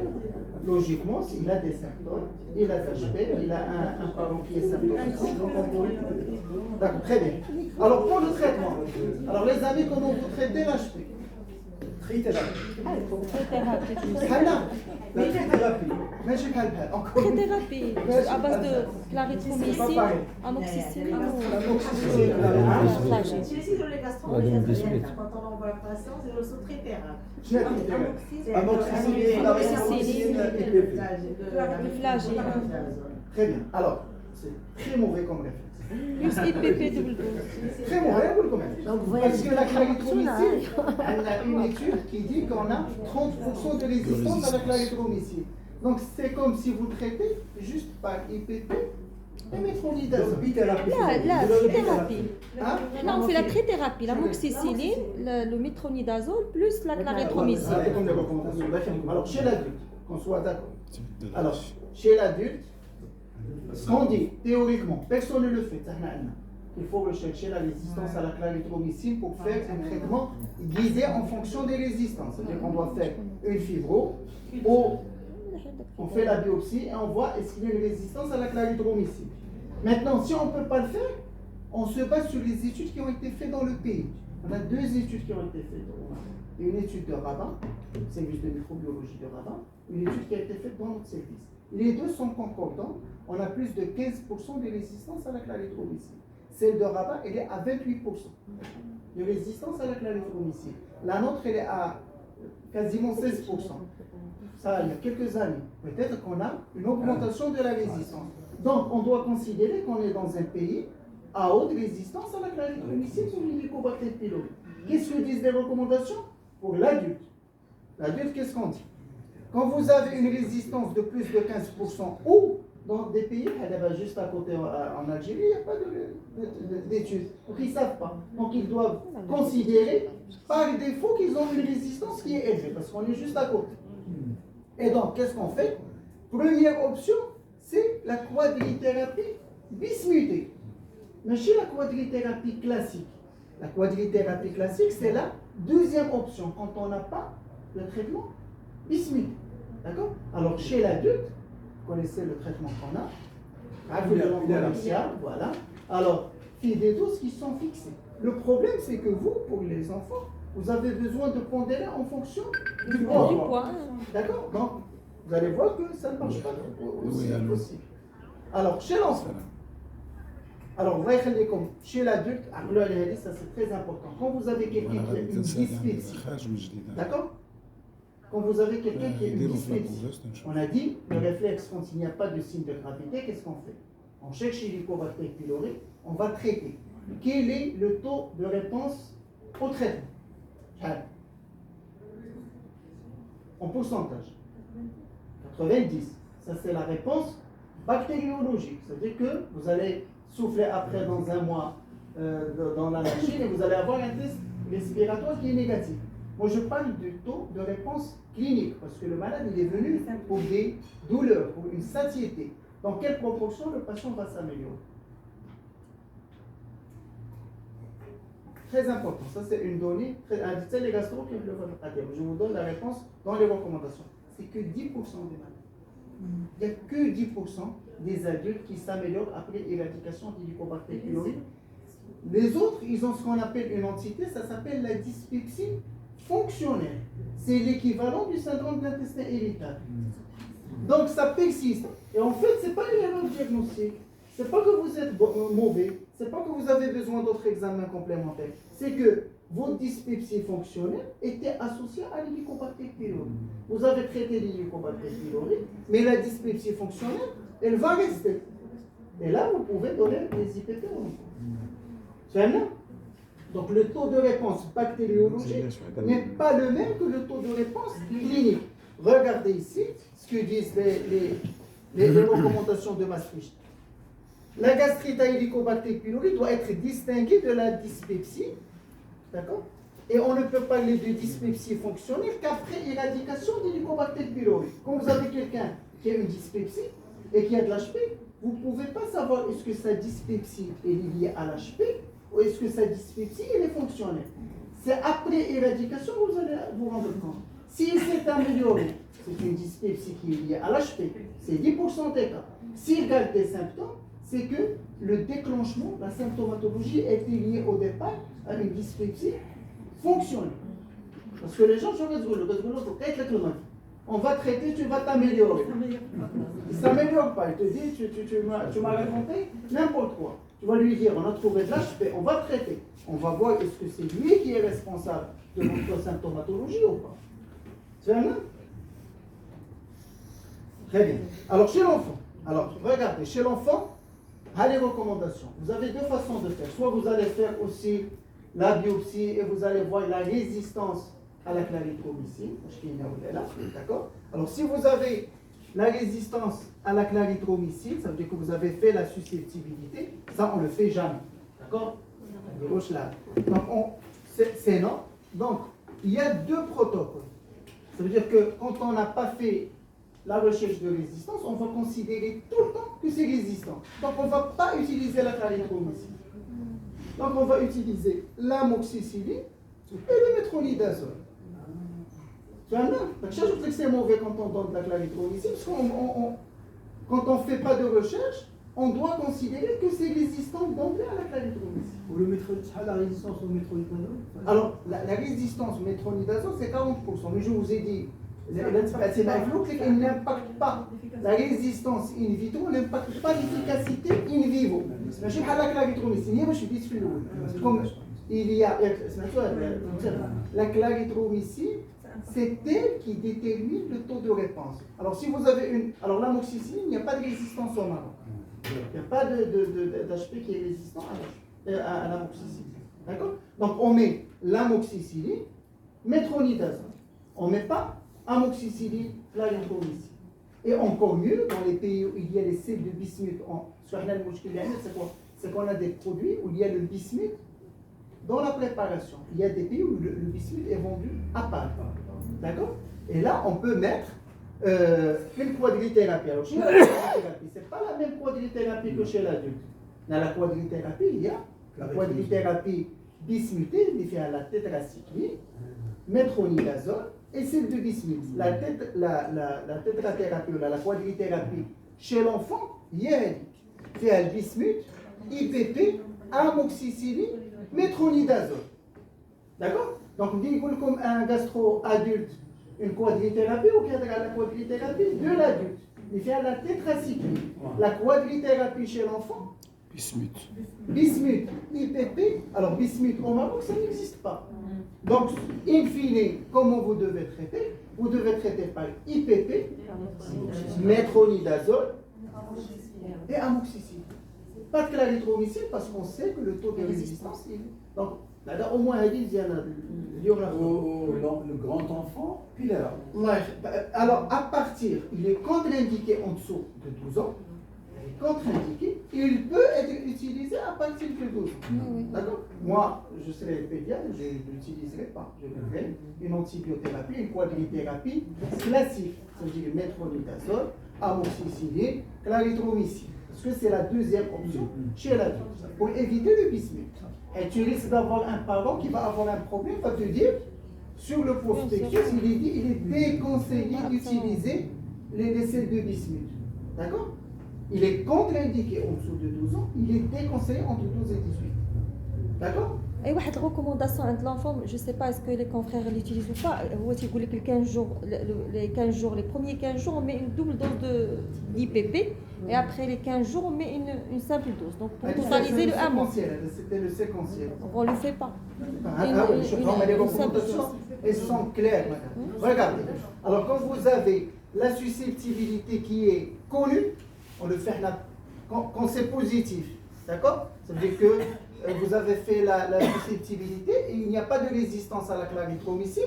logiquement, s'il a des symptômes, il a d'HP, il a un parent qui est symptomatique. D'accord, très bien. Alors, pour le traitement, alors les amis, comment vous traitez l'HP? Trithérapie. Trithérapie, à base de clarithromycine, amoxicilline ou flagelle. Chez les hydrolégastromies, quand on envoie un patient, c'est le sous-trithérapie. Amoxicilline, Le flagelle. Très bien. Alors, c'est très mauvais comme réflexe. Plus IPP double dose. Très mauvais quand même. Parce que la clarithromycine, elle a une étude qui dit qu'on a 30% de résistance à la clarithromycine. Donc c'est comme si vous traitez juste par IPP et métronidazole. La trithérapie. Hein? Là, on fait la trithérapie, l'amoxicilline, le métronidazole plus la clarithromycine. C'est comme les recommandations. Alors chez l'adulte, qu'on soit d'accord. Alors chez l'adulte, ce qu'on dit théoriquement, personne ne le fait. Il faut rechercher la résistance à la clarithromycine pour faire un traitement guidé en fonction des résistances. C'est-à-dire qu'on doit faire une fibro, on fait la biopsie et on voit est-ce qu'il y a une résistance à la clarithromycine. Maintenant, si on ne peut pas le faire, on se base sur les études qui ont été faites dans le pays. On a deux études qui ont été faites. On a une étude de Rabat, service de microbiologie de Rabat, une étude qui a été faite dans notre service. Les deux sont concordants. On a plus de 15% de résistance à la clarithromycine. Celle de Rabat, elle est à 28% de résistance à la clarithromycine. La nôtre, elle est à quasiment 16%. Ça, il y a quelques années. Peut-être qu'on a une augmentation de la résistance. Donc, on doit considérer qu'on est dans un pays à haute résistance à la clarithromycine pour l'Helicobacter pylori. Qu'est-ce que disent les recommandations pour l'adulte? L'adulte, qu'est-ce qu'on dit? Quand vous avez une résistance de plus de 15% ou dans des pays, juste à côté en Algérie, il n'y a pas d'études. Donc ils ne savent pas. Donc ils doivent considérer par défaut qu'ils ont une résistance qui est élevée, parce qu'on est juste à côté. Et donc, qu'est-ce qu'on fait? Première option, c'est la quadrithérapie bismutée. Mais chez la quadrithérapie classique, c'est la deuxième option quand on n'a pas le traitement bismuté. D'accord? Alors, chez l'adulte, vous connaissez le traitement qu'on a, commercial, voilà. Alors, il y a des doses qui sont fixées. Le problème, c'est que vous, pour les enfants, vous avez besoin de pondérer en fonction du poids. D'accord? Donc, vous allez voir que ça ne marche pas aussi possible. Alors, chez l'enfant, alors, chez l'adulte, ça c'est très important. Quand vous avez quelqu'un qui a une dyspepsie, d'accord? Quand vous avez quelqu'un qui a une dyspepsie, on a dit, le réflexe, quand il n'y a pas de signe de gravité, qu'est-ce qu'on fait? On cherche Helicobacter pylori, on va traiter. Quel est le taux de réponse au traitement? En pourcentage. 90. Ça, c'est la réponse bactériologique. C'est-à-dire que vous allez souffler après dans un mois dans la machine et vous allez avoir un test respiratoire qui est négatif. Moi, je parle du taux de réponse clinique parce que le malade, il est venu pour des douleurs, pour une satiété. Dans quelle proportion le patient va s'améliorer? Très important. Ça, c'est une donnée. C'est les gastro qui le veulent à dire. Je vous donne la réponse dans les recommandations. C'est que 10% des malades. Il n'y a que 10% des adultes qui s'améliorent après l'éradication d'Helicobacter pylori. Les autres, ils ont ce qu'on appelle une entité, ça s'appelle la dyspepsie fonctionnelle. C'est l'équivalent du syndrome d'intestin irritable. Donc ça persiste. Et en fait, ce n'est pas une erreur diagnostique. Ce n'est pas que vous êtes mauvais. Ce n'est pas que vous avez besoin d'autres examens complémentaires. C'est que votre dyspepsie fonctionnelle était associée à l'Helicobacter pylori. Vous avez traité l'Helicobacter pylori, mais la dyspepsie fonctionnelle, elle va rester. Et là, vous pouvez donner des IPP. Donc le taux de réponse bactériologique n'est pas le même que le taux de réponse clinique. Regardez ici ce que disent les recommandations de Maastricht. La gastrite à Helicobacter pylori doit être distinguée de la dyspepsie, d'accord? Et on ne peut parler de dyspepsie fonctionnelle qu'après éradication d'Helicobacter pylori. Quand vous avez quelqu'un qui a une dyspepsie et qui a de l'HP, vous ne pouvez pas savoir est-ce que sa dyspepsie est liée à l'HP ou est-ce que sa dyspepsie elle est fonctionnelle. C'est après éradication que vous allez vous rendre compte. S'il s'est amélioré, c'est une dyspepsie qui est liée à l'HP, c'est 10% des cas. S'il garde des symptômes, c'est que le déclenchement, la symptomatologie était liée au départ à une dyspepsie fonctionnelle. Parce que les gens sont on va traiter, tu vas t'améliorer. Il ne s'améliore pas, il te dit, tu m'as raconté n'importe quoi. Tu vas lui dire, on a trouvé de l'HP, on va traiter. On va voir est-ce que c'est lui qui est responsable de votre symptomatologie ou pas. Tu vois, non? Très bien. Alors, chez l'enfant, regardez, chez l'enfant, les recommandations. Vous avez deux façons de faire. Soit vous allez faire aussi la biopsie et vous allez voir la résistance à la clarithromycine. D'accord? Alors, si vous avez la résistance à la clarithromycine, ça veut dire que vous avez fait la susceptibilité. Ça, on ne le fait jamais. D'accord? Donc, c'est non. Donc, il y a deux protocoles. Ça veut dire que quand on n'a pas fait la recherche de résistance, on va considérer tout le temps que c'est résistant. Donc, on ne va pas utiliser la clarithromycine. Donc, on va utiliser l'amoxicilline et le métronidazole. Tu vois, non? Donc, je trouve que c'est mauvais quand on donne de la clarithromycine, parce qu'on quand on ne fait pas de recherche, on doit considérer que c'est résistant d'emblée à la clarithromycine. La résistance au métronidazole? Alors, la résistance au métronidazole, c'est 40%. Mais je vous ai dit, elle n'impacte pas la résistance in vitro, n'impacte pas l'efficacité in vivo. Comme il y a la clarithromycine, c'est elle qui détermine le taux de réponse. Alors, si vous avez l'amoxicilline, il n'y a pas de résistance au marron. Il n'y a pas d'HP qui est résistant à l'amoxicilline. D'accord? Donc, on met l'amoxicilline, métronidazole. On ne met pas amoxicilline, clarithromycine. Et encore mieux, dans les pays où il y a les sels de bismuth, c'est qu'on a des produits où il y a le bismuth dans la préparation. Il y a des pays où le bismuth est vendu à part. D'accord? Et là, on peut mettre une quadrithérapie. Alors, chez la quadrithérapie, ce n'est pas la même quadrithérapie que chez l'adulte. Dans la quadrithérapie, il y a la quadrithérapie bismuthée, il fait la tétracycline, métronidazole et celle de bismuth. La tétrathérapie ou la quadrithérapie chez l'enfant, il y a le bismuth, IPP, amoxicilline, métronidazole. D'accord? Donc, on dit comme un gastro-adulte, une quadrithérapie ou la quadrithérapie de l'adulte. Il fait la tétracycline. La quadrithérapie chez l'enfant, bismuth, IPP. Alors, bismuth au Maroc, ça n'existe pas. Donc, in fine, comment vous devez traiter? Vous devez traiter par IPP, métronidazole et amoxicilline. Pas de clarithromycine parce qu'on sait que le taux de résistance est. Donc, là, au moins, il y a le grand enfant, puis là. Alors, à partir, il est contre-indiqué en dessous de 12 ans. Contre-indiqué, il peut être utilisé à partir de 12 ans. D'accord? Moi, je serai pédiatre, je ne l'utiliserai pas. Je ferai une antibiothérapie, une quadrithérapie classique, c'est-à-dire métronidazole, amoxicilline, clarithromycine. Parce que c'est la deuxième option chez l'adulte, pour éviter le bismuth. Et tu risques d'avoir un parent qui va avoir un problème, va te dire, sur le prospectus, il est déconseillé d'utiliser les sels de bismuth. D'accord? Il est contre-indiqué en dessous de 12 ans, il est déconseillé entre 12 et 18. D'accord? Et une recommandation à l'enfant, je ne sais pas est-ce que les confrères l'utilisent ou pas. Vous aussi, vous les 15 jours, les premiers 15 jours, on met une double dose d'IPP et après les 15 jours, on met une simple dose. Donc pour totaliser le 1 mois. C'était le séquentiel. On ne le fait pas. Les recommandations, elles sont claires, madame. Regardez. Alors quand vous avez la susceptibilité qui est connue, on le fait quand c'est positif. D'accord? Ça veut dire que vous avez fait la susceptibilité et il n'y a pas de résistance à la clarithromycine.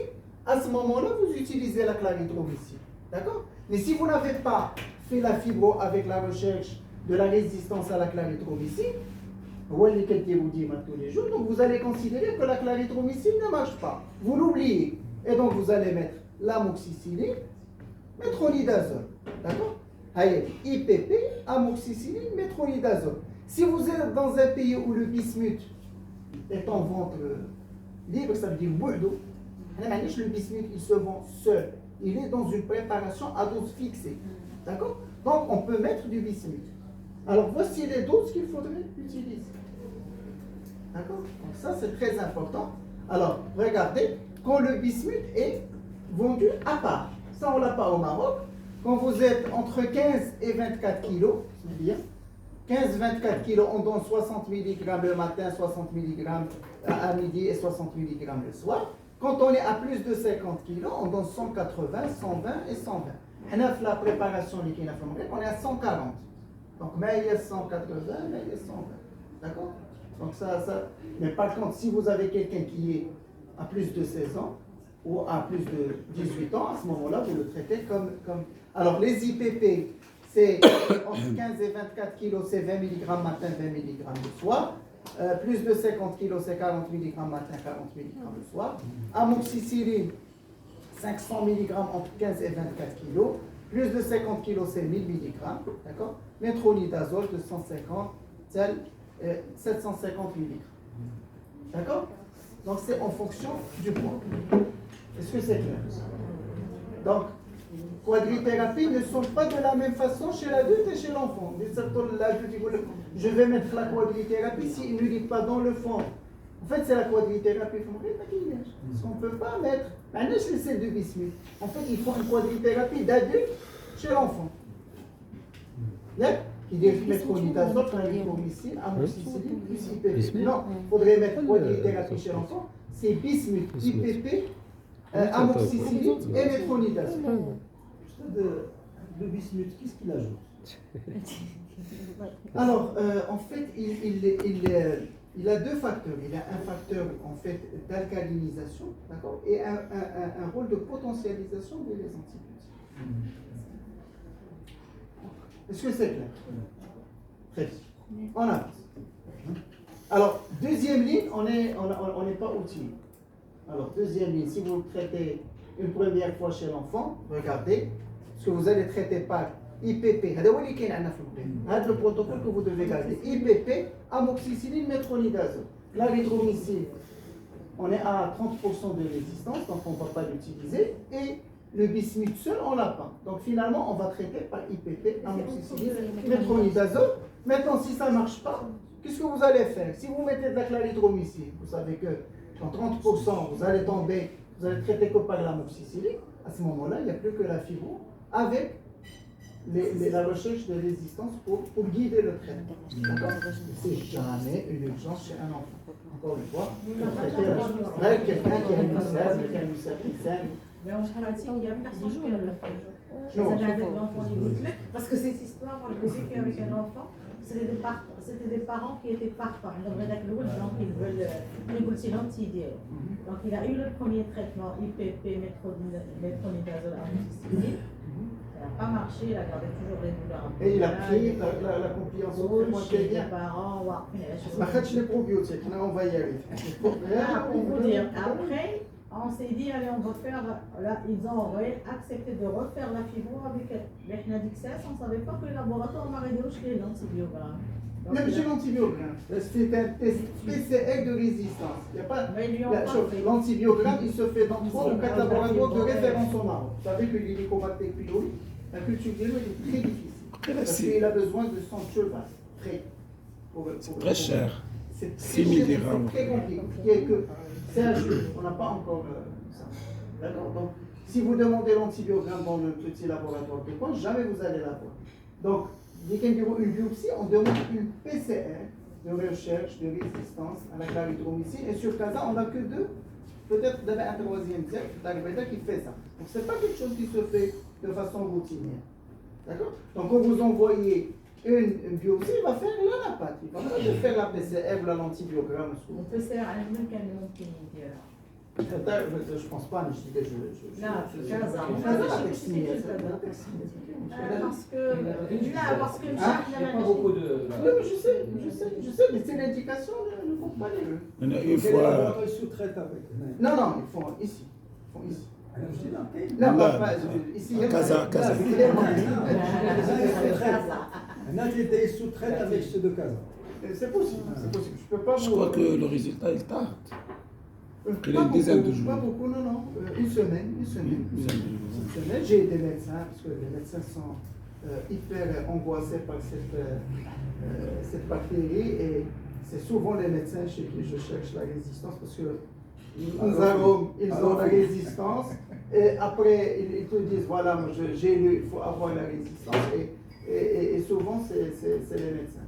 À ce moment-là, vous utilisez la clarithromycine. D'accord? Mais si vous n'avez pas fait la fibro avec la recherche de la résistance à la clarithromycine, tous les jours, donc vous allez considérer que la clarithromycine ne marche pas. Vous l'oubliez. Et donc vous allez mettre l'amoxicilline, métronidazole. D'accord? Allez, IPP, amoxicilline, métronidazole. Si vous êtes dans un pays où le bismuth est en vente libre, ça veut dire bourdeau. Le bismuth, il se vend seul. Il est dans une préparation à dose fixée. D'accord? Donc on peut mettre du bismuth. Alors voici les doses qu'il faudrait utiliser. D'accord? Donc ça c'est très important. Alors regardez, quand le bismuth est vendu à part, ça on l'a pas au Maroc, quand vous êtes entre 15 et 24 kilos, c'est bien, 15-24 kilos, on donne 60 mg le matin, 60 mg à midi et 60 mg le soir. Quand on est à plus de 50 kilos, on donne 180, 120 et 120. La préparation liquide, on est à 140. Donc, mais il y a 180, mais il y a 120. D'accord? Donc, ça. Mais par contre, si vous avez quelqu'un qui est à plus de 16 ans ou à plus de 18 ans, à ce moment-là, vous le traitez comme. Alors, les IPP, c'est entre 15 et 24 kilos, c'est 20 mg matin, 20 mg le soir. Plus de 50 kilos, c'est 40 mg matin, 40 mg le soir. Amoxicilline, 500 mg entre 15 et 24 kilos. Plus de 50 kilos, c'est 1000 mg. D'accord? Métronidazole, 250, 750 mg. D'accord? Donc, c'est en fonction du poids. Est-ce que c'est clair? Donc, quadrithérapies ne sont pas de la même façon chez l'adulte et chez l'enfant. L'adulte, je vais mettre la quadrithérapie s'il ne lit pas dans le fond. En fait, c'est la quadrithérapie. Parce qu'on ne peut pas mettre. Maintenant, c'est celle de bismuth. En fait, ils font une quadrithérapie d'adulte chez l'enfant. Qui dit métronidazole, clarithromycine, amoxicilline, plus IPP. Non, il faudrait mettre quadrithérapie chez l'enfant. C'est bismuth, IPP, amoxicilline et métronidazole. Le bismuth, qu'est-ce qu'il ajoute? Alors, en fait, il a deux facteurs. Il a un facteur en fait d'alcalinisation, d'accord, et un rôle de potentialisation des antibiotiques. Est-ce que c'est clair? Très bien. On avance. Alors, deuxième ligne, on n'est pas outillé. Alors, deuxième ligne, si vous le traitez une première fois chez l'enfant, regardez, ce que vous allez traiter par IPP. C'est le protocole que vous devez garder. IPP, amoxicilline, métronidazole. L'arithromycine, on est à 30% de résistance, donc on ne va pas l'utiliser. Et le bismuth seul, on l'a pas. Donc finalement, on va traiter par IPP, amoxicilline, métronidazole. Maintenant, si ça ne marche pas, qu'est-ce que vous allez faire? Si vous mettez de la clarithromycine, vous savez que dans 30%, vous allez tomber, vous allez traiter que par l'amoxicilline. À ce moment-là, il n'y a plus que la fibro avec la recherche de résistance pour guider le traitement. C'est jamais une urgence chez un enfant. Encore une fois, quelqu'un qui a une ulcère, qui a une ulcère qui saigne. Mais en pratique, il y a personne qui le fait. Parce que cette histoire, moi, je sais qu'avec un enfant, c'était des parents qui étaient partants. Donc ils veulent l'antidéo. Donc il a eu le premier traitement IPP, métronidazole, amoxicilline. Ça n'a pas marché, il a gardé toujours les douleurs. Et il a pris la compréhension chez les parents. Les probiotiques, on va y arriver. Pour vous dire, après, on s'est dit, allez, on va faire. Là, ils ont accepté de refaire la fibro avec l'Echnadixès. On ne savait pas que le laboratoire m'a arrêté l'antibiogramme. Non, mais j'ai l'antibiogramme. C'est un test PCR de résistance. L'antibiogramme, il se fait dans 3 ou 4 laboratoires de référence au Maroc. Vous savez que l'Helicobacter pylori, la culture de l'eau est très difficile. Parce qu'il a besoin de 100 cheval. C'est très cher. C'est 6 000 dirhams. C'est très compliqué. C'est un jeu, on n'a pas encore ça. D'accord? Donc, si vous demandez l'antibiogramme dans le petit laboratoire de coin, jamais vous allez l'avoir. Donc, dès qu'il y a une biopsie, on demande une PCR de recherche de résistance à la clarithromycine. Et sur CASA, on n'a que 2. Peut-être un troisième qui fait ça. Donc, ce n'est pas quelque chose qui se fait de façon routinière. D'accord? Donc, quand vous envoyez une biopsie, il va faire l'anapathe. Il va pas faire la PCR ou l'antibiogramme. On peut faire un même canon qui dit. Je pense pas, mais je dis que je. Non, je- 15 ans. je- 15 ans. parce Parce que Hein? Il n'y a pas beaucoup de. Oui, mais je sais, mais c'est l'indication, ne compte pas les deux. Une Quel fois, laboratoire ils sous-traitent avec? Non, non, ils font ici. Ils font ici. Je dis non, ok. Non, Là, pas ici. il y a- Casa. Ils sous-traitent avec ceux de Casa. C'est possible, c'est possible. Je peux pas je vous- crois que le résultat est tard. qu'il y a Pas une dizaine beaucoup, de jours. Pas beaucoup, non, non. Une semaine. Une semaine. J'ai des médecins, parce que les médecins sont hyper angoissés par cette bactérie et c'est souvent les médecins chez qui je cherche la résistance parce que ils ont la résistance et après ils te disent voilà, moi, j'ai lu, il faut avoir la résistance et souvent c'est les médecins.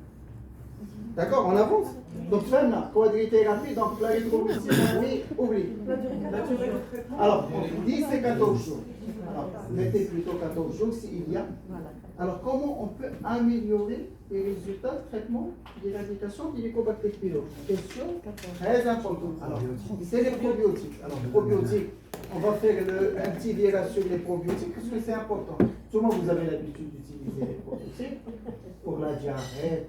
D'accord, on avance. Donc là, quadrithérapie, donc la rétrovision, oui, oublie. La durée de traitement. Alors, 10 et 14 jours. Alors, mettez plutôt 14 jours s'il y a. Alors, comment on peut améliorer les résultats de traitement d'éradication du Helicobacter pylori? Question très importante. Alors, c'est les probiotiques. Alors, probiotiques, on va faire un petit virage sur les probiotiques parce que c'est important. Souvent, vous avez l'habitude d'utiliser les probiotiques pour la diarrhée,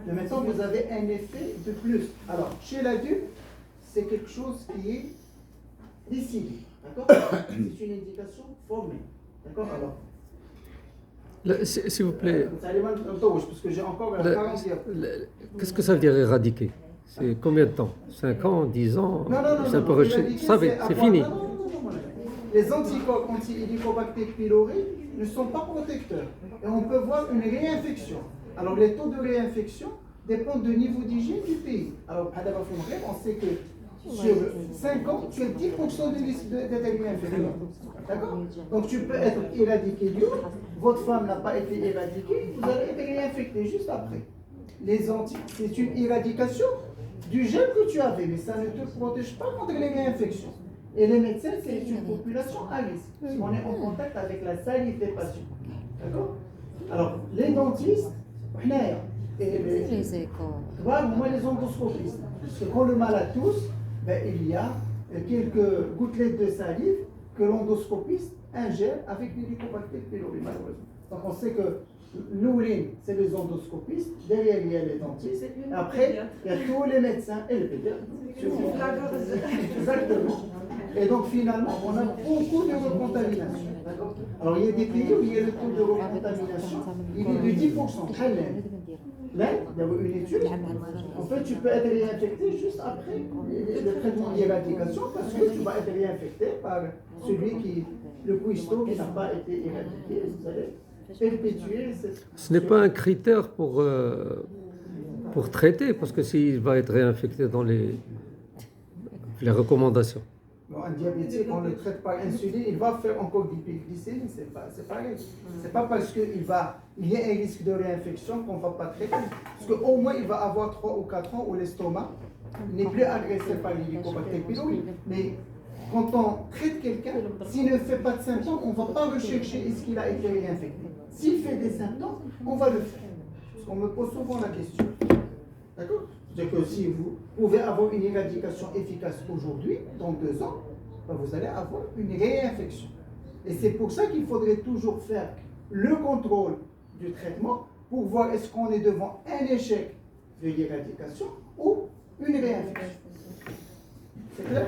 mais maintenant, vous avez un effet de plus. Alors, chez l'adulte, c'est quelque chose qui est décidé. D'accord? C'est une indication formée. D'accord? Alors, S'il vous plaît, parce que j'ai encore 40 ans. qu'est-ce que ça veut dire éradiquer? C'est combien de temps? 5 ans, 10 ans? Non, C'est un peu rejeté. C'est fini. Non. Les anticorps anti-Helicobacter pylori ne sont pas protecteurs. Et on peut voir une réinfection. Alors, les taux de réinfection dépendent du niveau d'hygiène du pays. Alors, on sait que sur 5 ans, tu as 10% de risque d'être réinfecté. D'accord? Donc, tu peux être éradiqué du haut, votre femme n'a pas été éradiquée, vous allez être réinfecté juste après. Les c'est une éradication du gène que tu avais, mais ça ne te protège pas contre les réinfections. Et les médecins, c'est une population à risque. Parce qu'on est en contact avec la salive des patients. D'accord? Alors, les dentistes, et moi les endoscopistes. Parce que quand le malade tousse, il y a quelques gouttelettes de salive que l'endoscopiste ingère avec l'Helicobacter pylori, malheureusement. Donc on sait que l'urine, c'est les endoscopistes, derrière il y a les dentistes, après il y a tous les médecins et les pédiatres. Exactement. Et donc finalement, on a beaucoup de recontamination. Alors il y a des pays où il y a le taux de recontamination, il est de 10%. Là, il y a une étude. En fait, tu peux être réinfecté juste après le traitement d'éradication parce que tu vas être réinfecté par celui le cuistot qui n'a pas été éradiqué. Vous allez perpétuer cette... Ce n'est pas un critère pour traiter, parce que s'il va être réinfecté dans les recommandations. Bon, un diabétique, on le traite par insuline, il va faire encore d'hyperglycémie, c'est pareil. C'est pas parce qu'il y a un risque de réinfection qu'on ne va pas traiter. Parce qu'au moins, il va avoir 3 ou 4 ans où l'estomac n'est plus agressé par l'Helicobacter pylori. Mais quand on traite quelqu'un, s'il ne fait pas de symptômes, on ne va pas rechercher est-ce qu'il a été réinfecté. S'il fait des symptômes, on va le faire. Parce qu'on me pose souvent la question. D'accord? C'est-à-dire que si vous pouvez avoir une éradication efficace aujourd'hui, dans 2 ans, vous allez avoir une réinfection. Et c'est pour ça qu'il faudrait toujours faire le contrôle du traitement pour voir est-ce qu'on est devant un échec de l'éradication ou une réinfection. C'est clair?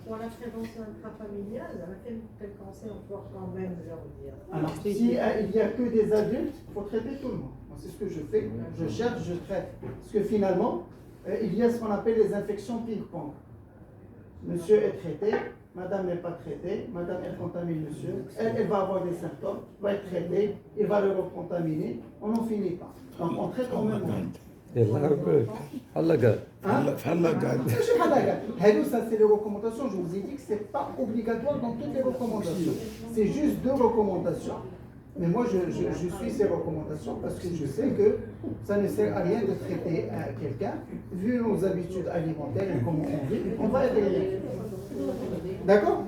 Pour la prévention intrafamiliale, quel conseil on peut quand même leur dire? Alors, s'il n'y a que des adultes, il faut traiter tout le monde. C'est ce que je fais. Je cherche, je traite. Parce que finalement, il y a ce qu'on appelle les infections ping-pong. Monsieur est traité, madame n'est pas traitée, madame elle contamine monsieur, elle va avoir des symptômes, va être traitée, il va le recontaminer, on n'en finit pas. Donc on traite en même temps. Ça c'est les recommandations, je vous ai dit que ce n'est pas obligatoire dans toutes les recommandations. C'est juste 2 recommandations. Mais moi je suis ces recommandations parce que je sais que ça ne sert à rien de traiter quelqu'un. Vu nos habitudes alimentaires et comment on vit, on va aider. D'accord?